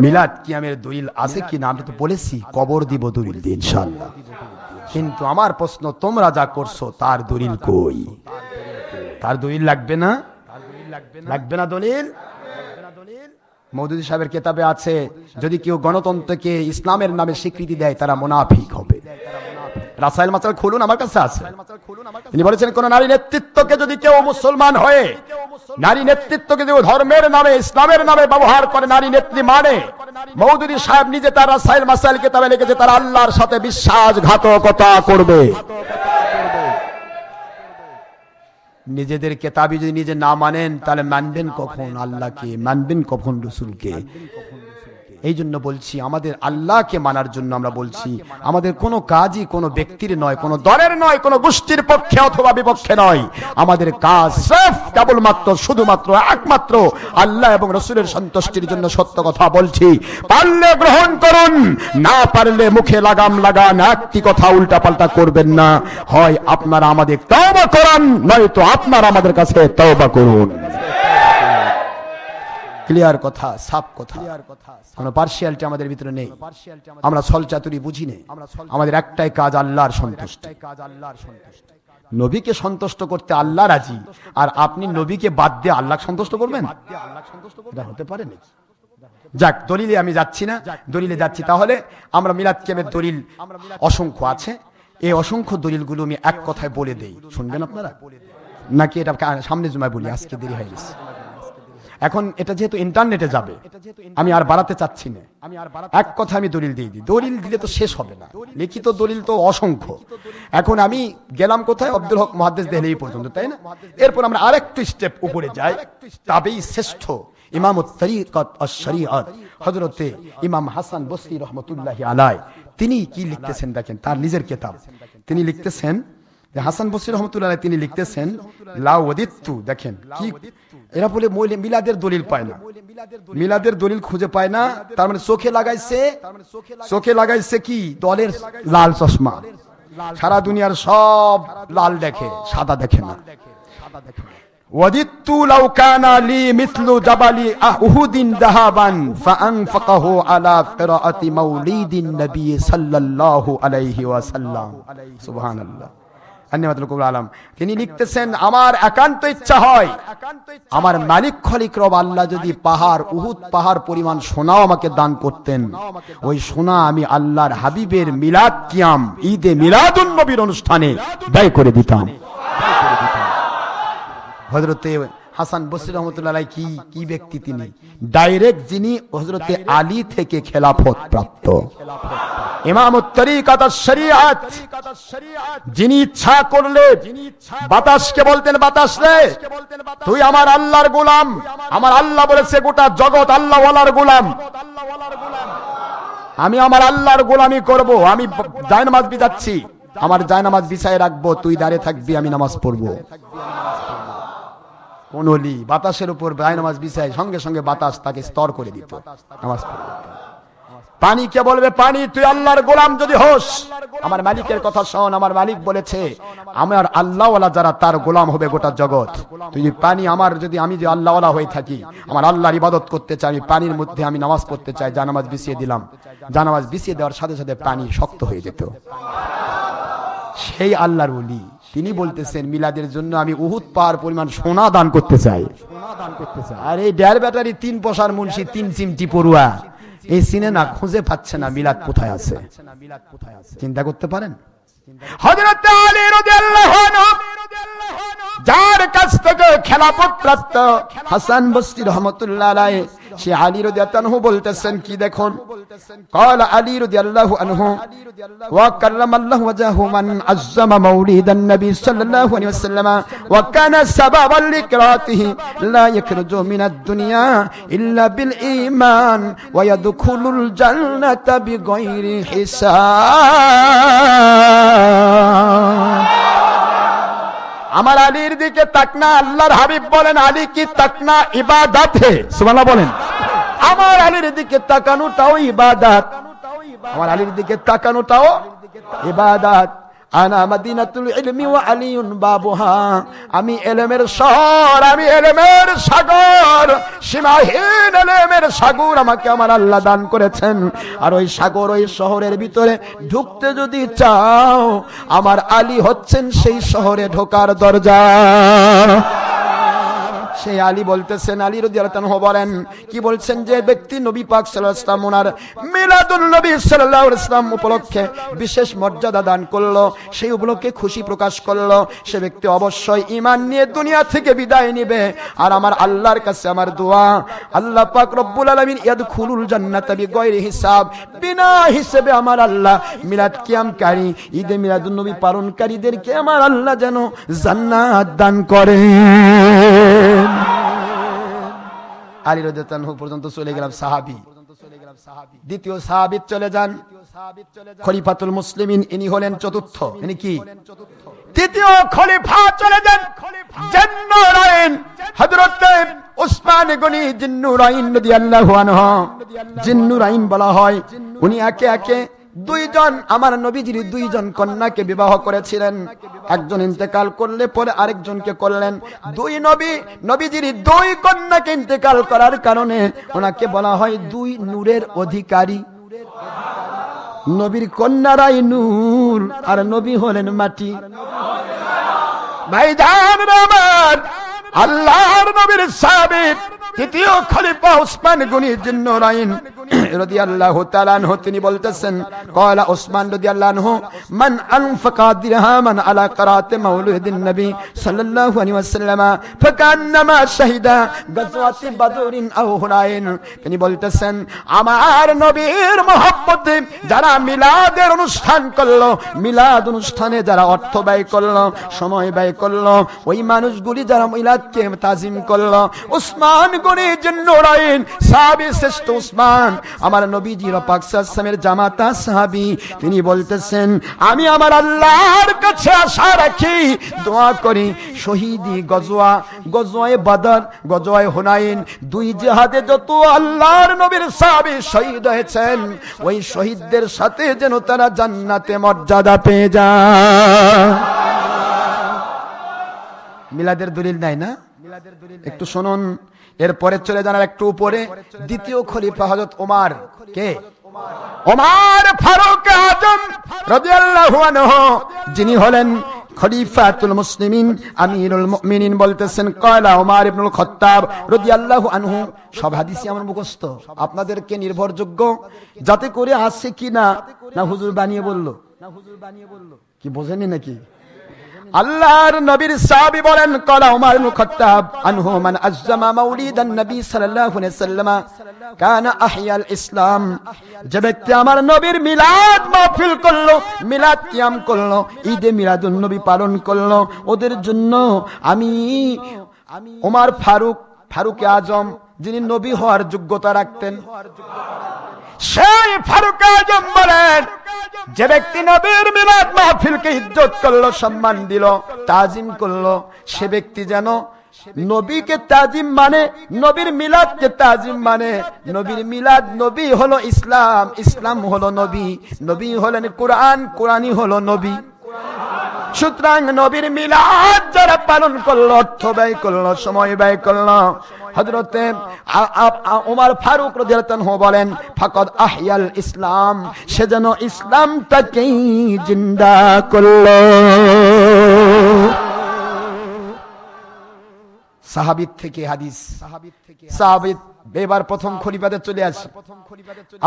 মিলাদ কিয়ামের দলিল আছে কি না আমি তো বলেছি, কবর দিব দলিল দিয়ে ইনশাআল্লাহ। কিন্তু আমার প্রশ্ন, তোমরা যা করছো তার দলিল কই? তার দলিল লাগবে না? লাগবে না দলিল? মওদুদি সাহেবের কিতাবে আছে, যদি কেউ গণতন্ত্রকে ইসলামের নামে স্বীকৃতি দেয় তারা মুনাফিক হবে। রাসাইল মাসাল খুলুন, আমার কাছে আছে। তিনি বলেছেন, কোন নারী নেতৃত্বকে যদি কেউ মুসলমান হয়ে, নারী নেতৃত্বকে যদি ধর্মের নামে, ইসলামের নামে ব্যবহার করে নারী নেত্রী মানে, মওদুদি সাহেব নিজে তার রাসাইল মাসাইল কিতাবে লিখেছে, তারা আল্লাহর সাথে বিশ্বাসঘাতকতা করবে। নিজেদের কিতাবই যদি নিজে না মানেন, তাহলে মানবেন কখন আল্লাহকে, মানবেন কখন রাসূলকে? এই জন্য বলছি, আমাদের আল্লাহকে মানার জন্য আমরা বলছি, আমাদের কোনো কাজই কোনো ব্যক্তির নয়, কোনো দলের নয়, কোনো গোষ্ঠীর পক্ষে অথবা বিপক্ষে নয়। আমাদের কাজ সির্ফ কেবলমাত্র, শুধুমাত্র, একমাত্র আল্লাহ এবং রাসূলের সন্তুষ্টির জন্য সত্য কথা বলছি। পারলে গ্রহণ করুন, না পারলে মুখে লাগাম লাগান, একটি কথা উল্টাপাল্টা করবেন না। হয় আপনারা আমাদের তওবা করান, নয়তো আপনারা আমাদের কাছে তওবা করুন। ক্লিয়ার কথা, সাফ কথা, কোনো পার্সিয়ালিটি আমাদের ভিতরে নেই। আমরা ছলচাতুরি বুঝি না। আমাদের একটাই কাজ, আল্লাহর সন্তুষ্টি। নবীকে সন্তুষ্ট করতে আল্লাহ রাজি, আর আপনি নবীকে বাদ দিয়ে আল্লাহ সন্তুষ্ট করবেন? এটা হতে পারে না। যাক, দলিলে আমি যাচ্ছি না, দলিলে যাচ্ছি। তাহলে আমরা মিলাদ কিয়ামের দলিল অসংখ্য আছে। এই অসংখ্য দলিলগুলো আমি এক কথায় বলে দেই, শুনবেন আপনারা? নাকি এটা সামনে জুমায় বলি? আজকে দেরি হয়ে গেছে। এখন এটা যেহেতু ইন্টারনেটে যাবে, আমি আর বাড়াতে চাচ্ছি না। এক কথা আমি দলিল দিয়ে দিই, দলিল দিলে তো শেষ হবে না, লিখিত দলিল তো অসংখ্য। এখন আমি গেলাম কোথায়? আব্দুল হক মুহাদ্দিস দেহলভী পর্যন্ত, তাই না? এরপর আমরা আরেকটু স্টেপ উপরে যাই। তাবেই শ্রেষ্ঠ ইমামুত তরিকত আশ শরিআত হযরতে ইমাম হাসান বসরি রাহমাতুল্লাহি আলাইহি, তিনি কি লিখতেছেন দেখেন, তার নিজের কিতাব। তিনি লিখতেছেন, হাসান বসরি রহমতুল্লাহ তিনি লিখতেছেন, লা ওয়াদিতু, দেখেন কি এরা বলে, মিলাদের দলিল পায় না, মিলাদের দলিল খুঁজে পায় না। তার মানে চোখে লাগাইছে কি? দলের লাল চশমা। সারা দুনিয়ার সব লাল দেখে, সাদা দেখে না। ওয়াদিতু লাউ কানা লি মিসলু জাবালি উহুদিন যাহাবান ফাআনফাকাহু আলা কিরাআতি মাউলিদিন নবী সাল্লাল্লাহু আলাইহি ওয়াসাল্লাম। সুবহানাল্লাহ। তিনি লিখতেছেন, আমার একান্ত ইচ্ছা হয়, আমার মালিক খলিক রব আল্লাহ যদি পাহাড়, উহুদ পাহাড় পরিমাণ সোনাও আমাকে দান করতেন, ওই সোনা আমি আল্লাহর হাবিবের মিলাদ কিয়াম, ঈদে মিলাদুন নবীর অনুষ্ঠানে ব্যয় করে দিতাম। হযরতে হাসান বসরি রাহমাতুল্লাহ আলাইহি কি ব্যক্তি? তিনি ডাইরেক্ট যিনি হযরতে আলী থেকে খেলাফত প্রাপ্ত ইমামুত তরিকাত আশ-শরিয়াত, যিনি ইচ্ছা করলে বাতাসকে বলতেন, বাতাস রে তুই আমার আল্লাহর গোলাম। আমার আল্লাহ বলেছে গোটা জগৎ আল্লাহ ওয়ালার গোলাম, আমি আমার আল্লাহর গোলামি করব। আমি জায়নামাজ বিছাচ্ছি, আমার জায়নামাজ বিছায় রাখবো, তুই দাঁড়িয়ে থাকবি, আমি নামাজ পড়বো। কোন ওলি বাতাসের উপর জায়নামাজ বিছায় সঙ্গে সঙ্গে বাতাস তাকে স্তর করে দিত, নামাজ পড়বে। পানিকে বলবে পানি তুই আল্লাহর গোলাম যদি হোস, আমার মালিকের কথা শোন, আমার মালিক বলেছে আমার আল্লাহওয়ালা যারা তার গোলাম হবে গোটা জগৎ। তুই পানি আমার যদি আমি যে আল্লাহওয়ালা হয়ে থাকি, আমার আল্লাহর ইবাদত করতে চাই, পানির মধ্যে আমি নামাজ পড়তে চাই, জানামাজ বিছিয়ে দিলাম, জানামাজ বিছিয়ে দেওয়ার সাথে সাথে পানি শক্ত হয়ে যেত। সেই আল্লাহর ওলি তিনি বলতেছেন মিলাদের জন্য আমি উহুদ পাহাড় পরিমাণ সোনা দান করতে চাই। আর এই ডের ব্যাটারি 3 পয়সার মুন্সি 3 চিমটি পড়ুয়া এই সিনে না খুঁজে পাচ্ছে না মিলাদ কোথায় আছে। চিন্তা করতে পারেন হযরত আলী রাদিয়াল্লাহু আনহু যার কাছ থেকে খেলাফত প্রাপ্ত হাসান বসরি রাহমাতুল্লাহ আলাইহি, সে আলী রাদিয়াল্লাহু আনহু বলতেছেন কি দেখুন, قال علي رضي الله عنه وكرم الله وجهه من عظم مولد النبي صلى الله عليه وسلم وكان سببا لكراته لا يخرج من الدنيا الا بالايمان ويدخل الجنه بغير حساب। আমার আলীর দিকে তাকনা, আল্লাহর হাবিব বলেন আলী কি তাকনা ইবাদত হে, সুবহানাল্লাহ বলেন। আমার আলীর দিকে তাকানোটাও ইবাদত, আমার আলীর দিকে তাকানোটাও ইবাদত। আনা মাদিনাতুল ইলমি ওয়া আলিয়ুন বাবুহা, আমি ইলমের শহর, আমি ইলমের সাগর, সীমাহীন ইলমের সাগর আমাকে আমার আল্লাহ দান করেছেন। আর ওই সাগর, ওই শহরের ভিতরে ঢুকতে যদি চাও, আমার আলী হচ্ছেন সেই শহরে ঢোকার দরজা। সেই আলী বলতেছেন, আলী রাদিয়াল্লাহু আনহু বলেন কি বলছেন, যে ব্যক্তি নবী পাক সাল্লাল্লাহু আলাইহি ওয়াসাল্লাম ওনার মিলাদুন নবী সাল্লাল্লাহু আলাইহি ওয়াসাল্লাম উপলক্ষে বিশেষ মর্যাদা দান করলো, সেই উপলক্ষে খুশি প্রকাশ করলো, সে ব্যক্তি অবশ্যই ঈমান নিয়ে দুনিয়া থেকে বিদায় নেবে। আর আমার আল্লাহর কাছে আমার দোয়া, আল্লাহ পাক রব্বুল আলামিন ইয়াদখুলুল জান্নাতা বিগয়রি হিসাব, বিনা হিসাবে আমার আল্লাহ মিলাদ কিয়ামকারী ঈদে মিলাদুন নবী পালনকারীদেরকে আমার আল্লাহ যেন জান্নাত দান করেন। আলী রাদিয়াল্লাহু আনহু পর্যন্ত চলে গেলাম সাহাবী। দ্বিতীয় সাহাবী চলে যান খলিফাতুল মুসলিমিন, ইনি হলেন চতুর্থ, ইনি কি তৃতীয় খলিফা চলে যান জিন্নুরাইন হযরত উসমান গনি জিন্নুরাইন রাদিয়াল্লাহু আনহু। জিন্নুরাইন বলা হয় উনি একে একে দুইজন আমার নবীজির দুইজন কন্যাকে বিবাহ করেছিলেন। একজন ইন্তেকাল করলে পরে আরেকজনকে করলেন। দুই নবীজির দুই কন্যাকে ইন্তেকাল করার কারণে ওনাকে বলা হয় দুই নূরের অধিকারী। নবীর কন্যারাই নূর আর নবী হলেন মাটি। ভাইজান রহমান, আল্লাহর নবীর সাহাবী তৃতীয় খলিফা উসমান গনি জিন্নুরাইন রাদিয়াল্লাহু তাআলা আনহু তিনি বলতেছেন, ক্বালা উসমান রাদিয়াল্লাহু আনহু মান আনফাকা দিরহামান আলা কিরাআতি মাউলিদিন নবী সাল্লাল্লাহু আলাইহি ওয়াসাল্লাম ফাকান্নামা শাহিদা গাজওয়াতি বদরিন আও হুনাইন। তিনি বলতেছেন আমার নবীর মহব্বতে যারা মিলাদের অনুষ্ঠান করলো, মিলাদ অনুষ্ঠানে যারা অর্থ ব্যয় করলো, সময় ব্যয় করলো, ওই মানুষগুলি যারা মিলাদকে তাজিম করলো, উসমান গনি জিন্নুরাইন সাহাবী শ্রেষ্ঠ উসমান আমার নবীজির পাক সাল্লাল্লাহু আলাইহি ওয়াসাল্লামের জামাতা সাহাবী, তিনি বলতেছেন আমি আমার আল্লাহর কাছে আশা রাখি, দোয়া করি শহীদি গজওয়ায়ে বদর, গজওয়ায়ে হুনাইন, দুই জিহাদে যত আল্লাহর নবীর সাহাবী শহীদ হয়েছেন, ওই শহীদদের সাথে যেন তারা জান্নাতে মর্যাদা পেয়ে যায়। মিলাদের দলিল নাই না, একটু শুনুন। এরপরে চলে যান একটু উপরে, দ্বিতীয় খলিফা হযরত ওমর। কে? ওমর ফারুক আজম রাদিয়াল্লাহু আনহু, যিনি হলেন খলিফাতুল মুসলিমিন আমিরুল মুমিনিন। বলতেছেন ক্বালা ওমর ইবনুল খাত্তাব রাদিয়াল্লাহু আনহু। সব হাদিসই আমার মুখস্থ, আপনাদেরকে নির্ভরযোগ্য যাতে করে আসে কি না, না হুজুর বানিয়ে বললো, কি বোঝেননি নাকি? আল্লাহর নবীর সাহাবী বলেন ক্বালা উমর ইবনে খাত্তাব আনহু মান আযযামা মাউলিদান নবী সাল্লাল্লাহু আলাইহি ওয়াসাল্লাম কানা আহইয়াল ইসলাম। যে ব্যক্তি আমার নবীর মিলাদ মাহফিল করলো, মিলাদ কিয়াম করলো, ঈদে মিলাদুন নবী পালন করলো, ওদের জন্য আমি ওমর ফারুক আজম, যিনি নবী হওয়ার যোগ্যতা রাখতেন, সেই ফারুক আজম বলেন যে ব্যক্তি নবীর মিলাদ মাহফিলকে ইজ্জত করলো, সম্মান দিল, তাজিম করলো, সে ব্যক্তি যেন নবীকে তাজিম মানে, নবীর মিলাদকে তাজিম মানে। নবীর মিলাদ, নবী হলো ইসলাম, ইসলাম হলো নবী, নবী হলেন কোরআন, কোরআনই হলো নবী। সুতরাং নবীর মিলাদ যারা পালন করলো, অর্থ ব্যয় করলো, সময় ব্যয় করলো, হযরতে ওমর ফারুক রাদিয়াল্লাহু আনহু বলেন ফাকাদ আহইয়াল ইসলাম, সে যেন ইসলামটাকেই জিন্দা করলো। সাহাবীর থেকে হাদিস, সাহাবী এবার প্রথম খলিফাতে চলে আসে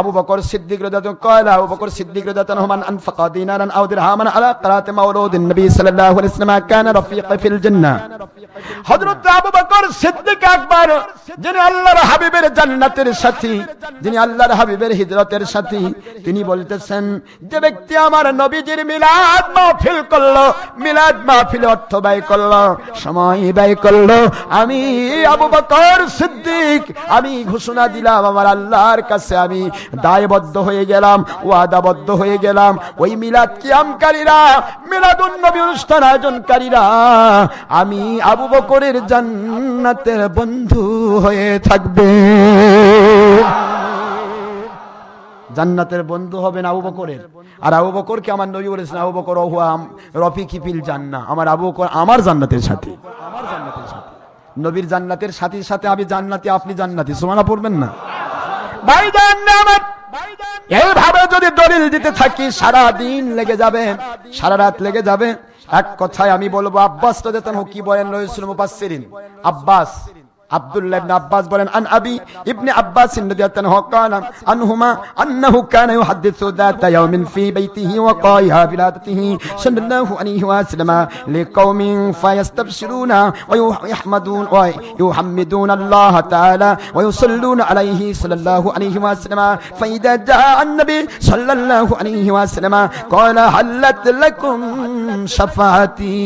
আবু বকর সিদ্দিক রাদিয়াল্লাহু কয়লা আবু বকর সিদ্দিক রাদিয়াল্লাহু মান আনফাকা দিনারান আও দিরহামান আলা কিরাআতি মাওলুদিন নবী সাল্লাল্লাহু আলাইহি ওয়াসাল্লাম কানা রাফিকা ফিল জান্নাহ। হযরত আবু বকর সিদ্দিক আকবর, যিনি আল্লাহর হাবিবের জান্নাতের সাথী, যিনি আল্লাহর হাবিবের হিজরতের সাথী, তিনি বলতেছেন যে ব্যক্তি আমার নবীজির মিলাদ মাহফিল করলো, মিলাদ মাহফিলে অর্থ ব্যয় করলো, সময় ব্যয় করলো, আমি আবু বকর সিদ্দিক আমি ঘোষণা দিলাম, আমার আল্লাহর কাছে আমি দায়বদ্ধ হয়ে গেলাম, ওয়াদাবদ্ধ হয়ে গেলাম, ওই মিলাদ কিয়ামকারীরা, মিলাদুন নবী অনুষ্ঠান আয়োজনকারীরা, আমি আবু বকরের জান্নাতের বন্ধু হয়ে থাকবে। জান্নাতের বন্ধু হবেন আবু বকরের। আর আবু বকরকে আমার নবী বলেছেন আবু বকর হুয়া রফিকি ফিল জান্নাহ, আমার আবু বকর আমার জান্নাতের সাথী, আমার জান্নাতের সাথী। নবীর জান্নাতের সাথীর সাথে আমি জান্নাতি, আপনি জান্নাতি, সুবহানাল্লাহ পড়বেন না ভাইজান? এইভাবে যদি দলিল দিতে থাকি সারা দিন লেগে যাবে, সারা রাত লেগে যাবে। এক কথায় আমি বলবো, আব্বাস রাদিয়াল্লাহু আনহু কি বলেন, রাসূল মুফাসসিরিন আব্বাস আব্দুল্লাহ ইবনে আব্বাস বলেন আন আবি ইবনে আব্বাস রাদিয়াল্লাহু কানা আনহুমা আন্নাহু কানা ইউহাদ্দিসু যাতা ইয়াওমিন ফি বাইতিহি ওয়া কাইহা বিলাদাতিহি সাল্লাল্লাহু আলাইহি ওয়াসাল্লাম লিকাওমিন ফায়াস্তাবশিরুনা ওয়া ইয়াহমাদুন ওয়া ইউহাম্মিদুনা আল্লাহ তাআলা ওয়া ইউসাল্লুনা আলাইহি সাল্লাল্লাহু আলাইহি ওয়াসাল্লাম ফাইদা জাআ আন-নবী সাল্লাল্লাহু আলাইহি ওয়াসাল্লাম ক্বালা হাল্লাত লাকুম শাফাআতি।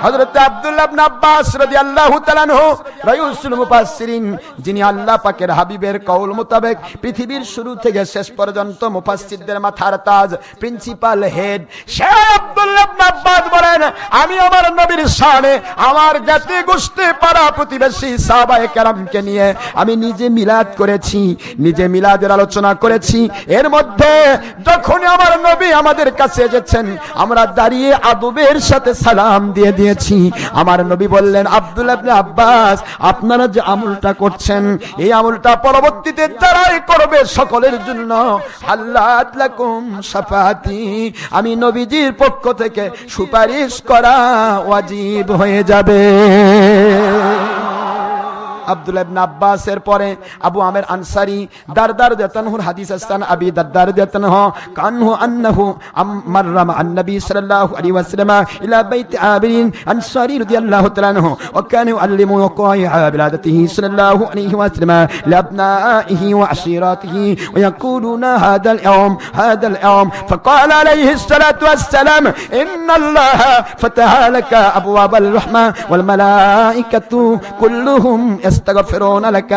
হযরত আব্দুল্লাহ ইবনে আব্বাস রাদিয়াল্লাহু তাআলা আনহু রাইসুল মুফাসসিরিন, যিনি আল্লাহ পাকের হাবিবের কওল মোতাবেক পৃথিবীর শুরু থেকে শেষ পর্যন্ত মুফাসসিরদের মাথার তাজ, প্রিন্সিপাল হেড, সেই আব্দুল্লাহ ইবনে আব্বাস বলেন আমি আমার নবীর শানে আমার জাতি গোষ্ঠী পাড়া প্রতিবেশী সাহাবায়ে কেরামকে নিয়ে আমি নিজে মিলাদ করেছি, নিজে মিলাদের আলোচনা করেছি। এর মধ্যে যখন আমার নবী আমাদের কাছে এসেছেন, আমরা দাঁড়িয়ে আদবের সাথে সালাম দিয়ে দিয়েছি। আমার নবী বললেন আব্দুল্লাহ ইবনে আব্বাস, আপনারা যে আমলটা করছেন, এই আমলটা পরবর্তীতে যারাই করবে সকলের জন্য হাল্লাত লাকুম শাফাআতি, আমি নবীজির পক্ষ থেকে সুপারিশ করা ওয়াজিব হয়ে যাবে। আব্দুল্লাহ ইবনে আব্বাসের পরে আবু আমির আনসারী দারদার রাদিয়াল্লাহু হাদিস আসান আবি দারদার রাদিয়াল্লাহু কানহু আন্নাহু মাররামা আন-নবী সাল্লাল্লাহু আলাইহি ওয়াসাল্লাম ইলা বাইত আবিরিন আনসারী রাদিয়াল্লাহু তাআলা আনহু ওয়া কানা ইউআল্লিমু ওয়াকাইহা বিলাদাতিহি সাল্লাল্লাহু আলাইহি ওয়াসাল্লাম লিআবনাইহি ওয়া আশিরাতিহি ওয়া ইয়াকুলুনা হাদাল ইয়াওম ফাকালা আলাইহি الصلاة والسلام إن الله فتح لك أبواب الرحمة والملائكة كلهم يستغفرون لك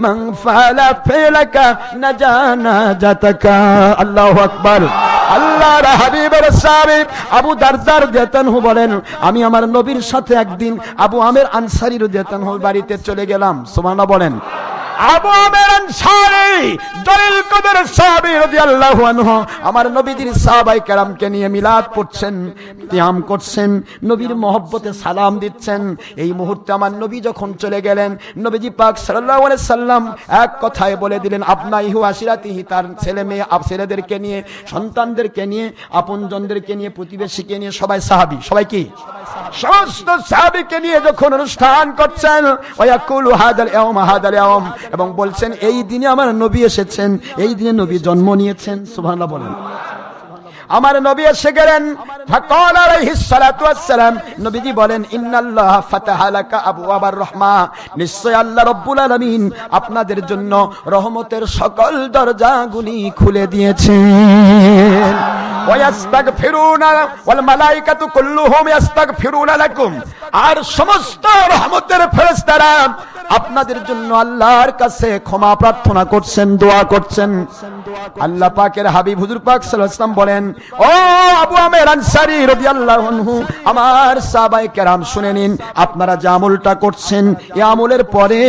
من فعل فعلك نجا نجاتك। الله أكبر। আল্লাহর হাবিবের সাহাবী আবু দারদা রাদিয়াল্লাহু আনহু বলেন আমি আমার নবীর সাথে একদিন আবু আমির আনসারী রাদিয়াল্লাহু আনহুর বাড়িতে চলে গেলাম। সুবহানাল্লাহ বলেন। আবু আমির আনসারী জলিল কদর সাহাবী রাদিয়াল্লাহু আনহু আমার নবীজির সাহাবায়ে কেরামকে নিয়ে মিলাদ পড়ছেন, কিয়াম করছেন, নবীর মহব্বতে সালাম দিচ্ছেন। এই মুহূর্তে আমার নবী যখন চলে গেলেন, নবীজি পাক সাল্লাল্লাহু আলাইহি সাল্লাম এক কথায় বলে দিলেন আবনাইহু আশিরাতিহি, তার ছেলে মেয়ে ছেলেদেরকে নিয়ে, সন্তানদেরকে নিয়ে, আপনজনদেরকে নিয়ে, প্রতিবেশীকে নিয়ে, সবাই সাহাবী, সবাই কি সমস্ত সাহাবীকে নিয়ে যখন অনুষ্ঠান করছেন ওয়ায়াকুলু হাদাল ইয়াওম, এবং বলছেন এই দিনে আমার নবী এসেছেন, এই দিনে নবী জন্ম নিয়েছেন। সুবহানাল্লাহ বলেন। আমার নবী এসে গেলেন। ফাকাল আলাইহিস সালাতু ওয়াসসালাম, নবীজি বলেন, ইন্নাল্লাহ ফাতাহা লাকা আবওয়াবার রাহমা, নিশ্চয় আল্লাহ রাব্বুল আলামিন আপনাদের জন্য রহমতের সকল দরজাগুলি খুলে দিয়েছেন। ওয়াস্তাগফিরুনা ওয়াল মালাইকাতু কুল্লুহুম ইস্তাগফিরুনা লাকুম, আর সমস্ত রহমতের ফেরেশতারা আপনাদের জন্য আল্লাহর কাছে ক্ষমা প্রার্থনা করছেন, দোয়া করছেন। আল্লাহ পাকের হাবিব হুজুর পাক সাল্লাল্লাহু আলাইহি ওয়াসাল্লাম বলেন, ও আবু আমের আনসারী রাদিয়াল্লাহু আনহু, আমার সাহাবায়ে কেরাম শুনে নিন, আপনারা যে আমলটা করছেন এই আমলের পরে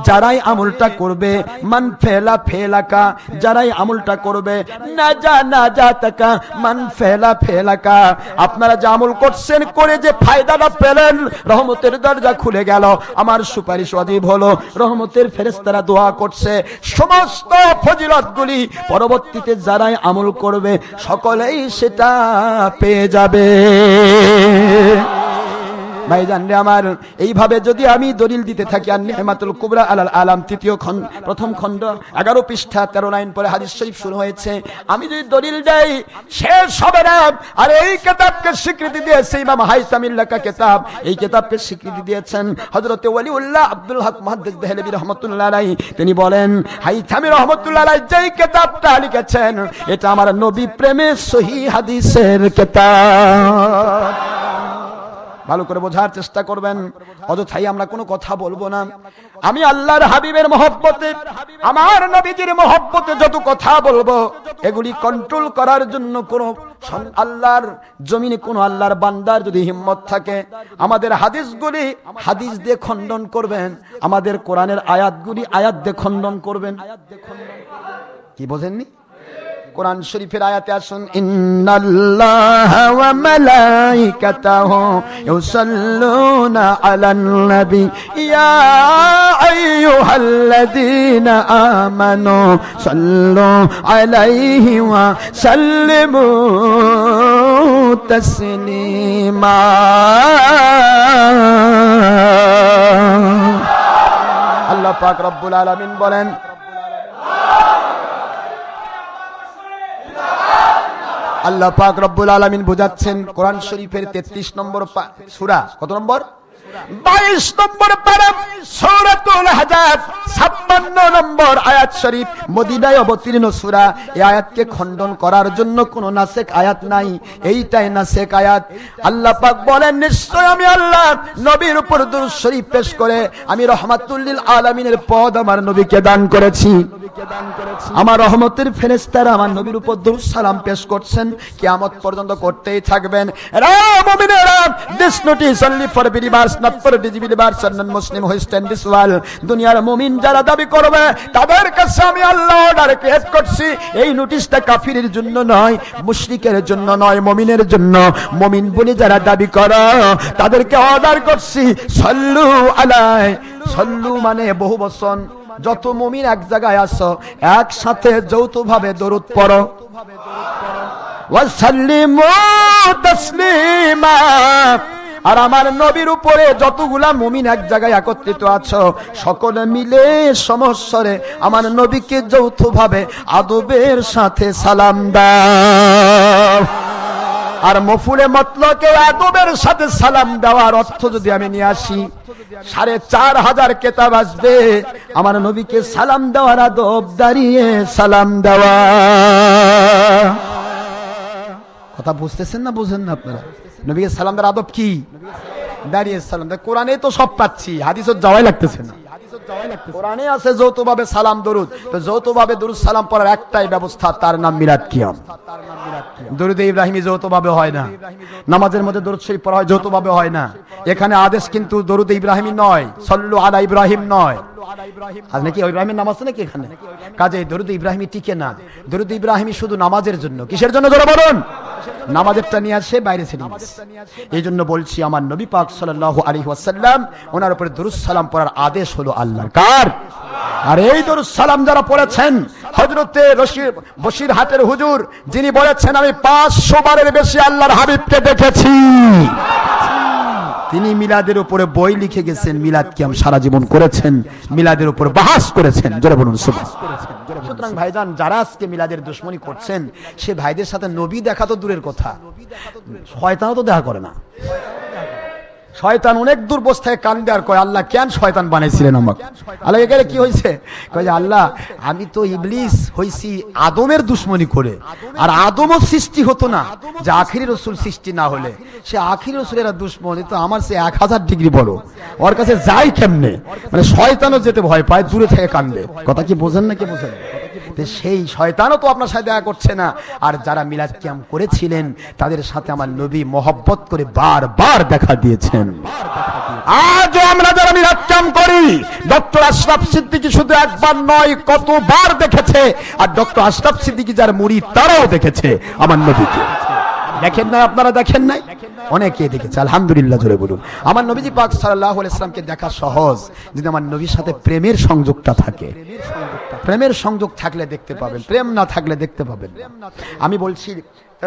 যারাই আমলটা করবে, মান ফেলা ফেলাকা, যারাই আমলটা করবে, নাজাতাকা মান ফেলা ফেলাকা, আপনারা যে আমল করছেন করে যে ফায়দাটা পেলেন, রহমতের দরজা খুলে গেল, আমার সুপারিশ ওয়াজিব হলো, রহমতের ফেরেশতারা দোয়া করছে, সমস্ত ফজিলতগুলি পরবর্তীতে যারাই আমল করবে সকলেই সেটা পেয়ে যাবে। ভাইজান রে আমার, এইভাবে যদি আমি দলিল দিতে থাকি, আর নিহমাতুল কুবরা আলাল আলাম প্রথম খণ্ড 11 পৃষ্ঠা 13 লাইন পরে হাদিস শরীফ শুরু হয়েছে, আমি যদি দলিল দেই শেষ হবে না। আর এই কিতাবকে স্বীকৃতি দিয়েছে ইমাম হাইসামিল লেখা কিতাব, এই কিতাবকে স্বীকৃতি দিয়েছেন হযরতে ওয়ালিউল্লাহ আব্দুল হক মুহাদ্দিস দেহলভী রাহমাতুল্লাহ আলাইহি। তিনি বলেন, হাইসামি রাহমাতুল্লাহ আলাইহি যেই কিতাবটা লিখেছেন এটা আমার নবী প্রেমের সহিহ হাদিসের কিতাব। ভালো করে বোঝার চেষ্টা করবেন, অযথাই আমরা কোনো কথা বলবো না। আমি আল্লাহর হাবিবের মহব্বতে, আমার নবীজির মহব্বতে যত কথা বলবো, এগুলি কন্ট্রোল করার জন্য কোনো আল্লাহর জমিনে কোনো আল্লাহর বান্দার যদি হিম্মত থাকে, আমাদের হাদিসগুলি হাদিস দিয়ে খণ্ডন করবেন, আমাদের কোরআনের আয়াতগুলি আয়াত দিয়ে খণ্ডন করবেন। কি বোঝেননি? কোরআন শরীফের আয়াতে আসুন, ইন্নাল্লাহা ওয়া মালাইকাতাহু ইউসাল্লুনা আলান নবী ইয়া আইয়ুহাল্লাযীনা আমানু সাল্লু আলাইহি ওয়া সাল্লিমু তাসলিমা। আল্লাহ পাক রব্বুল আলামিন বলেন, আল্লাহ পাক রব্বুল আলামিন বোঝাচ্ছেন কোরআন শরীফের 33 নম্বর সূরা, কত নম্বর? 22 নম্বর পারা, সূরাতুল আহজাব 56 নম্বর আয়াত শরীফ, মদিনায় অবতীর্ণ সূরা। এই আয়াতকে খণ্ডন করার জন্য কোনো নাসেখ আয়াত নাই, এইটাই নাসেখ আয়াত। আল্লাহ পাক বলেন, নিশ্চয় আমি আল্লাহ নবীর উপর দুরূদ শরীফ পেশ করে আমি রাহমাতুল লিল আলামিনের পদ আমার নবীকে দান করেছি। আমার রহমতের ফেরেশতারা আমার নবীর উপর দুরূদ সালাম পেশ করছেন, কিয়ামত পর্যন্ত করতেই থাকবেন। রে মুমিনেরা, this notice only for believers, not for disbelievers or non Muslim who stand this wall. দুনিয়ার মুমিন যারা দাবি করবে তাদের কাছে আমি আল্লাহ অর্ডার ক্রিয়েট করছি, এই নোটিশটা কাফিরের জন্য নয়, মুশরিকের জন্য নয়, মুমিনের জন্য। মুমিন বলে যারা দাবি করে তাদেরকে অর্ডার করছি, সাল্লু আলাই। সাল্লু মানে বহু বচন, যত মুমিন এক জায়গায় আসো একসাথে যৌথভাবে দরুদ পড়ো, ওয়াসাল্লিমু তাসলিমা। আর আমার নবীর উপরে যতগুলা মুমিন এক জায়গায় একত্রিত আছো সকলে মিলে সমস্বরে আমার নবীকে যৌথভাবে আদবের সাথে সালাম দাও। আর মফুলে মতলকে আদবের সাথে সালাম দেওয়ার অর্থ যদি আমি নিয়ে আসি, 4500 কিতাব আসবে আমার নবীকে সালাম দেওয়ার আদব দাঁড়িয়ে সালাম দেওয়া। কথা বুঝতেছেন না বুঝেন না আপনারা? নবীকে সালাম দেওয়ার আদব কি? দাঁড়িয়ে সালাম দেওয়া। কোরআনে তো সব পাচ্ছি, হাদিসে যাওয়াই লাগতেছে না। কোরআনে আছে যৌথভাবে সালাম দরুদ, তো যৌথভাবে দরুদ সালাম পড়ার একটাই ব্যবস্থা, তার নাম মিলাদ কিয়াম। দরুদ ইব্রাহিমি যৌথভাবে হয় না, নামাজের মধ্যে দরুদ শরীফ পড়া হয় যৌথভাবে হয় না। এখানে আদেশ কিন্তু দরুদ ইব্রাহিমি নয়, সাল্লু আলা ইব্রাহিম নয়। আজ নাকি ইব্রাহিমের নাম আছে নাকি এখানে? কাজে দরুদ ইব্রাহিমি টিকে না। দরুদ ইব্রাহিমি শুধু নামাজের জন্য। কিসের জন্য জোরে বলুন? নামাজেরটা নিয়ে আসে, বাইরে ছেড়ে দিয়েছে। এই জন্য বলছি আমার নবী পাক সাল্লাল্লাহু আলাইহি ওয়াসাল্লাম, ওনার উপরে দরুদ সালাম পড়ার আদেশ হলো আল্লাহর। কার? আর এই দরুদ সালাম যারা পড়েছেন, হযরতে বসিরহাটের হুজুর যিনি বলেছেন আমি 500 বারের বেশি আল্লাহর হাবিবকে দেখেছি, তিনি মিলাদের উপরে বই লিখে গেছেন, মিলাদ কিয়াম সারা জীবন করেছেন, মিলাদের উপর বাহাস করেছেন। জোরে বলুন সুবহানাল্লাহ। সুতরাং ভাইজান, যারা আজকে মিলাদের দুশমনী করছেন, সে ভাইদের সাথে নবী দেখা তো দূরের কথা, শয়তানও তো দেখা করে না। শয়তান অনেক দূর বসে থেকে কান্দে আর কয়, আল্লাহ কেন শয়তান বানাইছিলেন আমাকে? আল্লাহ গেলে কি হয়েছে? কয় যে আল্লাহ, আমি তো ইবলিস হইছি আদমের দুশমনী করে, আর আদমও সৃষ্টি হতো না যে আখিরি রসুল সৃষ্টি না হলে। সে আখিরি রসুলের দুশমনী তো আমার সে 1000 ডিগ্রি বড়, ওর কাছে যাই কেমনে? মানে শয়তানও যেতে ভয় পায়, দূরে থেকে কান্দে। কথা কি বোঝেন না? কি বোঝেন? সেই শয়তানও তো আপনার সাথে দেখা করছে না। আর যারা মিলাদ কিয়াম করেছিলেন, তাদের সাথে আমার নবী মহব্বত করে বারবার দেখা দিয়েছেন। আজও আমরা যারা মিলাদ কিয়াম করি, ডক্টর আশরাফ সিদ্দিকী শুধু একবার নয়, কতবার দেখেছে। আর ডক্টর আশরাফ সিদ্দিকী যার মুরিদ, তারাও দেখেছে আমার নবীকে। দেখেন না? আপনারা দেখেন নাই? অনেকে দেখেছে, আলহামদুলিল্লাহ। জোরে বলুন। আমার নবীজি পাক সাল্লাল্লাহু আলাইহি ওয়াসাল্লামকে দেখা সহজ, যদি আমার নবীর সাথে প্রেমের সংযোগটা থাকে। প্রেমের সংযোগ থাকলে দেখতে পাবেন, প্রেম না থাকলে দেখতে পাবেন। আমি বলছি,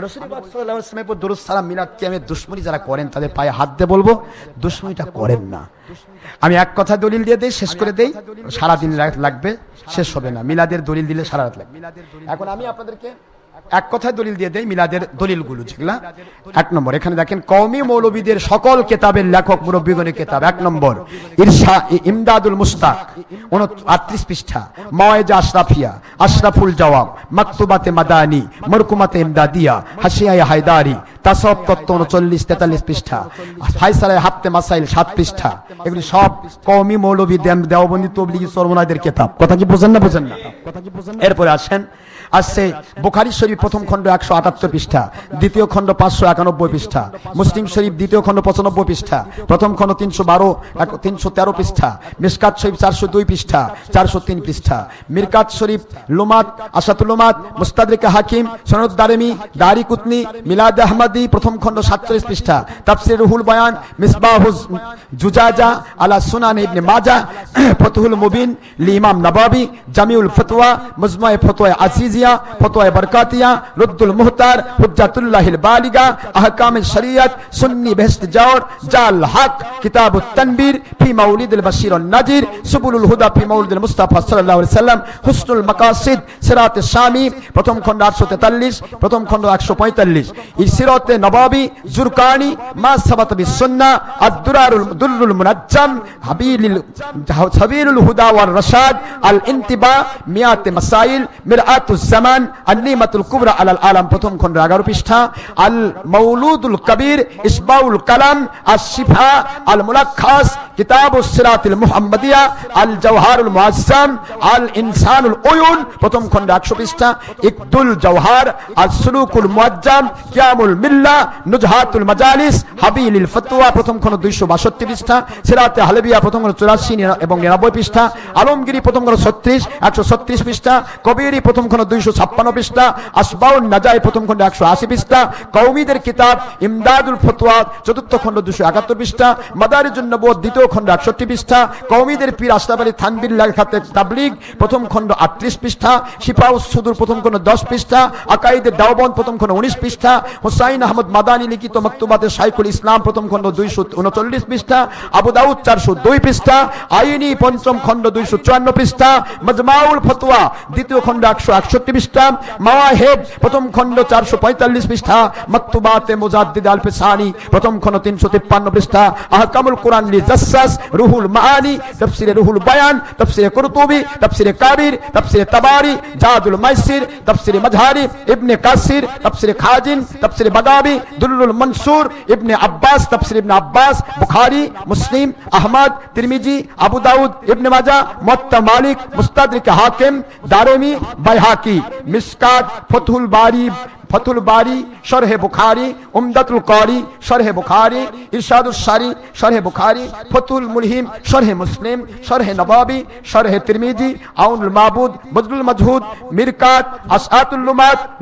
রাসূল পাক সাল্লাল্লাহু আলাইহি ওয়াসাল্লামের উপর দরুদ সালাম মিলাদ কিয়ামের দুশমনী যারা করেন, তাদের পায়ে হাত দিয়ে বলবো, দুশমনীটা করেন না। আমি এক কথা দলিল দিয়ে দেই, শেষ করে দেই, সারা দিন লাগবে, শেষ হবে না। মিলাদের দলিল দিলে সারা রাত লাগবে। এখন আমি আপনাদেরকে এক কথায় দলিল দিয়ে দেই, মিলাদের দলিলগুলো যেগুলা। 1 নম্বর, এখানে দেখেন কওমি মৌলবীদের সকল কেতাবের লেখক মুরব্বিগণের কেতাব। 1 নম্বর ইমদাদুল মুস্তাক 38 পৃষ্ঠা, মাওয়াইজ আশরাফিয়া, আশরাফুল জওয়াব, মাকতুবাতে মাদানী, মারকুমাতে ইমদাদিয়া, হাসিয়ায়ে হায়দারি, তাসাউফ তত্ত্ব 39-43 পৃষ্ঠা, ফায়সালায়ে হাফতে মাসাইল 7 পৃষ্ঠা। এগুলি সব কওমি মৌলবী দেওবন্দি তবলিগি সরমনাইদের কেতাব। কথা কি বোঝেন না? বোঝেন না? এরপরে আসছে বুখারী শরীফ প্রথম খণ্ড 178 পৃষ্ঠা, দ্বিতীয় খণ্ড 591 পৃষ্ঠা, মুসলিম শরীফ দ্বিতীয় খণ্ড 95 পৃষ্ঠা, প্রথম খণ্ড 313 পৃষ্ঠা, মিশকাত শরীফ 402 পৃষ্ঠা, 403 পৃষ্ঠা, মিরকাত শরীফ, লুমাত, আশাতুল লুমাত, মুস্তাদরিক হাকিম, সনদ দারিমি, দারি কুতনি, মিলাদ আহমদি প্রথম খণ্ড 47 পৃষ্ঠা, তাফসীর রুহুল বয়ান, মিসবাহুজ জুজাজা আলা সুনান ইবনে মাজাহ, ফতহুল মুবিন লি ইমাম নববী, জামিউল ফতওয়া, মুজমায়ে ফতওয়া আজিজিয়া, ফতোয়া বরকাতিয়া, রদ্দুল মুহতার, হুজ্জাতুল্লাহিল বালিগা, আহকামে শরিয়ত, সুন্নি বেহেশত জাওর, জাল হক, কিতাবুত তানবীর ফি মাউলিদুল বাশীর ওয়ান নাজির, সুবুলুল হুদা ফি মাউলিদুল মুস্তাফা সাল্লাল্লাহু আলাইহি সাল্লাম, হুসনুল মাকাসিদ, সিরাতে শামি প্রথম খণ্ড 843, প্রথম খণ্ড 145, সিরাতে নববী, জুরকানি, মা সাবাত বিস সুন্নাহ, দুররুল মুনাজ্জাম, সাবিলুল হুদা ওয়ার রাশাদ, আল ইনতিবা, মিয়াতে মাসাইল, মিরআতুজ জামান, আন-নিমাতুল কুবরা আলাল আলাম প্রথম খণ্ড 11 পৃষ্ঠা, আল মাউলুদুল কবির, ইসবাউল কালাম, আশ-শিফা, আল মুলাক্খাস, কিতাবুস সিরাতিল মুহাম্মাদিয়া, আল জাওহারুল মুআজ্জাম, আল ইনসানুল উয়ুন প্রথম খণ্ড 100 পৃষ্ঠা, ইকদুল জাওহার, আল সুলুকুল মুআজ্জাম, কিয়ামুল মিল্লাহ, নুজহাতুল মাজালিস, হাবিলিল ফতওয়া প্রথম খণ্ড 262 পৃষ্ঠা, সিরাতে হালবিয়া প্রথম খণ্ড 84 এবং 99 পৃষ্ঠা, আলমগীরি প্রথম খণ্ড 136 পৃষ্ঠা, কবিরি প্রথম খণ্ড 256 পৃষ্ঠা, আসবাউন নাজাই প্রথম খণ্ড 180 পৃষ্ঠা, কওমীদের কিতাব ইমদাদুল ফতওয়া চতুর্থ খণ্ড 271 পৃষ্ঠা, মাদারিজুন নবুওয়াত দ্বিতীয় খণ্ড 61 পৃষ্ঠা, কওমীদের পীর আশরাফ আলী থানভীর লেখাতে তাবলীগ প্রথম খণ্ড 38 পৃষ্ঠা, শিফাউস সুদূর প্রথম খণ্ড 10 পৃষ্ঠা, আকাইদে দাওবন্দ প্রথম খণ্ড 19 পৃষ্ঠা, হুসাইন আহমদ মাদানী লিখিত মাকতুবাতে শাইখুল ইসলাম প্রথম খণ্ড 239 পৃষ্ঠা, আবু দাউদ 402 পৃষ্ঠা, আইনি পঞ্চম খণ্ড 254 পৃষ্ঠা, মাজমাউল ফতওয়া দ্বিতীয় খণ্ড 161 পৃষ্ঠা, মাওয়াহিব প্রথম খণ্ড 445 পৃষ্ঠা, মাকতুবাতে মুজাদ্দিদ আল ফিসানি প্রথম খণ্ড 353 পৃষ্ঠা, আহকামুল কুরআন লি জাসসাস, রুহুল মাআনি, তাফসীরে রুহুল বয়ান, তাফসীরে কুরতুবী, তাফসীরে কাবির, তাফসীরে তাবারি, জাদুল মাইসির, তাফসীরে মাজহারি, ইবনে কাসির, তাফসীরে খাজিন, তাফসীরে বাগাবী, দুররুল মনসুর, ইবনে আব্বাস, তাফসীর ইবনে আব্বাস, বুখারী, মুসলিম, আহমদ, তিরমিজি, আবু দাউদ, ইবনে মাজাহ, মুওয়াত্তা মালিক, মুস্তাদরিক হাকিম, দারমি, বাইহাকি, মিশকাত, ফতহুল বারি, শরহে বুখারী, উমদাতুল কারি, শরহে বুখারী, ইরশাদুস সারি, শরহে বুখারী, ফতুল মুলহিম, শরহে মুসলিম, শরহে নববী, শরহে তিরমিজি, আউনুল মাবুদ, বদলুল মাজহুদ, মিরকাত, আসআতুল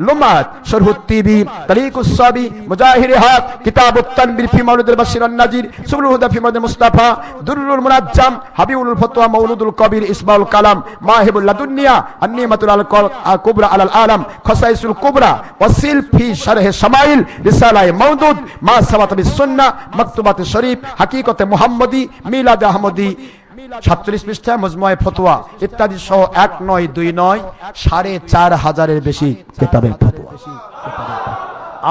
লুমাত, শরহুত তিবি, তরিকুস সাবি, মুজাহির হক, কিতাবুত তানবীর ফি মাউলিদুল বাশীর ওয়ান নাজির, সুবুলুল হুদা ফি মাউলিদুল মুস্তাফা, দুররুল মুনাজ্জাম, হাবিবুল ফতওয়া, মাউলুদুল কবির, ইসবাউল কালাম, মাহিবুল লাদুনিয়া, আন-নিমাতুল কুবরা আলাল আলাম, খাসাইসুল কুবরা, তফসিল ফি শারহ শামাইল রিসালায়ে মাওদুদ মা সাবাত বিস সুন্নাহ মাকতুবাত শরীফ হাকিকতে মুহাম্মদী মিলাদ আহমদী 47 পৃষ্ঠা মজমুয়ে ফতোয়া ইত্যাদি সহ 1929 4500 বেশি কিতাবের ফতোয়া।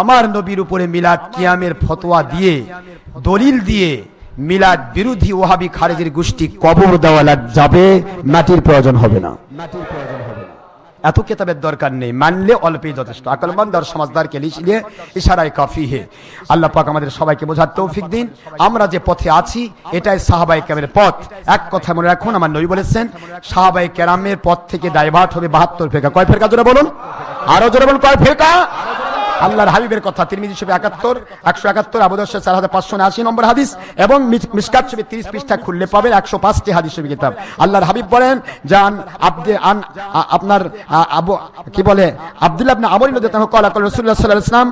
আমার নবীর উপরে মিলাদ কিয়ামের ফতোয়া দিয়ে দলিল দিয়ে মিলাদ বিরোধী ওয়াহাবি খারেজির গোষ্ঠী কবর দেওয়া যাবে, মাটির প্রয়োজন হবে না। এত কিতাবের দরকার নেই, মানলে অল্পই যথেষ্ট। আকলমন্দ আর সমাজদারকে লিখলে ইশারায় কাফি হে। আল্লাহ পাক আমাদের সবাইকে বোঝার তৌফিক দিন। আমরা যে পথে আছি এটাই সাহাবায়ে কেরামের পথ। এক কথা মনে রাখুন, আমার নবী বলেছেন সাহাবায়ে কেরামের পথ থেকে ডাইভার্ট হবে 72 ফিরকা। কয় ফিরকা জোরে বলুন, আরো জোরে বলুন, কয় ফিরকা? আল্লাহর হাবিবের কথা, তিরমিজি শরীফ 71, 171, আবু দাউদ 4580 নম্বর হাদিস এবং মিশকাত শরীফ 30 পৃষ্ঠা খুললে পাবেন 105টি হাদিস শরীফ কিতাব। আল্লাহর হাবিব বলেন জান আপনার আবু কি বলে আব্দুল্লাহ ইবনে আমর রাদিয়াল্লাহু আনহু قال রাসূলুল্লাহ সাল্লাল্লাহু আলাইহি ওয়াসাল্লাম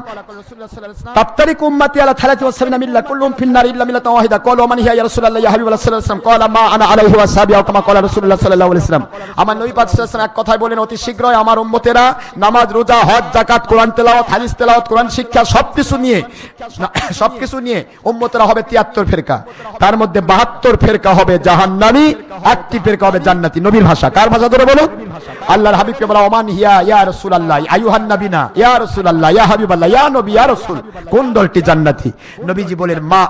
তাফতারিক উম্মতি আলা 73 মিল্লা কুল্লুম ফিন-নার ইল্লা মিল্লাতান ওয়াহিদা। ক্বালু মান হিয়া ইয়া রাসূলুল্লাহ ইয়া হাবিবাল্লাহ সাল্লাল্লাহু আলাইহি ওয়াসাল্লাম ক্বালা মা আনা আলাইহি ওয়া সাহাবী আও কামা ক্বালা রাসূলুল্লাহ সাল্লাল্লাহু আলাইহি ওয়াসাল্লাম। আমার নবী পাক সাল্লাল্লাহু আলাইহি ওয়াসাল্লাম এক কথাই বলেন অতি শীঘ্রই আমার উম্মতেরা নামাজ, রোজা, হজ, যাকাত, কোরআন তেলাওয়াত, হাদিস তেলাওয়াত, কোরআন শিক্ষা সবকিছু নিয়ে উম্মতেরা হবে 73 ফিরকা। তার মধ্যে 72 ফিরকা হবে জাহান্নামী, 1টি ফিরকা হবে জান্নাতি। নবীর ভাষা, কার ভাষা ধরে বলুন? আল্লাহর হাবিবকে বলা ওমান হিয়া ইয়া রাসূলুল্লাহ আইয়ুহান নবিনা ইয়া রাসূলুল্লাহ ইয়া হাবিবাল্লাহ ইয়া নবী ইয়া রাসূল, কোন দলটি জান্নাতি? নবীজি বলেন মা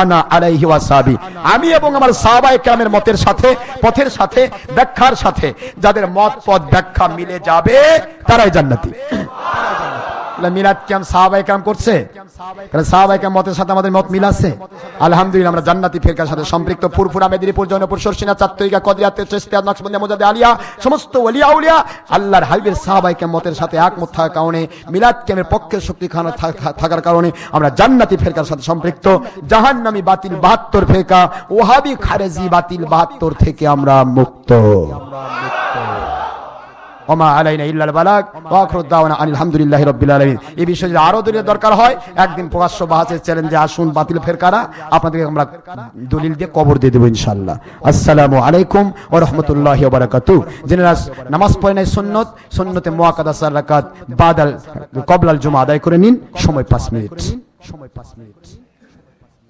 আনা আলাইহি ওয়া সাহাবী, আমি এবং আমার সাহাবায়ে কেরামের মতের সাথে, পথের সাথে, ব্যাখ্যার সাথে যাদের মত পথ ব্যাখ্যা মিলে যাবে তারাই জান্নাতি। মিলাদ কিয়াম সাহাবায়ে কেরাম করছে, কারণ সাহাবায়ে কেরাম মতের সাথে আমাদের মত মিল আছে। আলহামদুলিল্লাহ আমরা জান্নাতি ফিরকার সাথে সম্পৃক্ত। ফুরফুরা, মেদিনীপুর, জৌনপুর, শর্ষিনা, চাত্তরিকা, কদরিয়া, চিশতিয়া, নকশবন্দিয়া, মুজাদ্দিদ, আলিয়া সমস্ত ওলিয়া আউলিয়া আল্লাহর হাবিবের সাহাবায়ে কেরাম মতের সাথে একমত থাকার কারণে, মিলাদ কিয়ামের পক্ষের শক্তি থাকার কারণে আমরা জান্নাতি ফিরকার সাথে সম্পৃক্ত। জাহান্নামী বাতিল 72 ফিরকা, ওয়াহাবি খারেজি বাতিল 72 থেকে আমরা মুক্ত। ওমা আলাইনা ইল্লাল বালাগ ওয়া আখিরু দাওয়ানা আনিল হামদুলিল্লাহি রাব্বিল আলামিন। এই বিষয়ে যদি আরো দলিল দরকার হয় একদিন প্রকাশ্য বাহাসের চ্যালেঞ্জে আসুন, বাতিল ফেরকারা আপনাদেরকে আমরা দলিল দিয়ে কবর দিয়ে দেব ইনশাআল্লাহ। আসসালামু আলাইকুম ওয়া রাহমাতুল্লাহি ওয়া বারাকাতুহু। যিনি নামাজ পড়েন নাই সুন্নতে মুআক্কাদা 4 রাকাত বাদাল ক্বাবলাল জুমা আদায় করে নিন, সময় 5 মিনিট।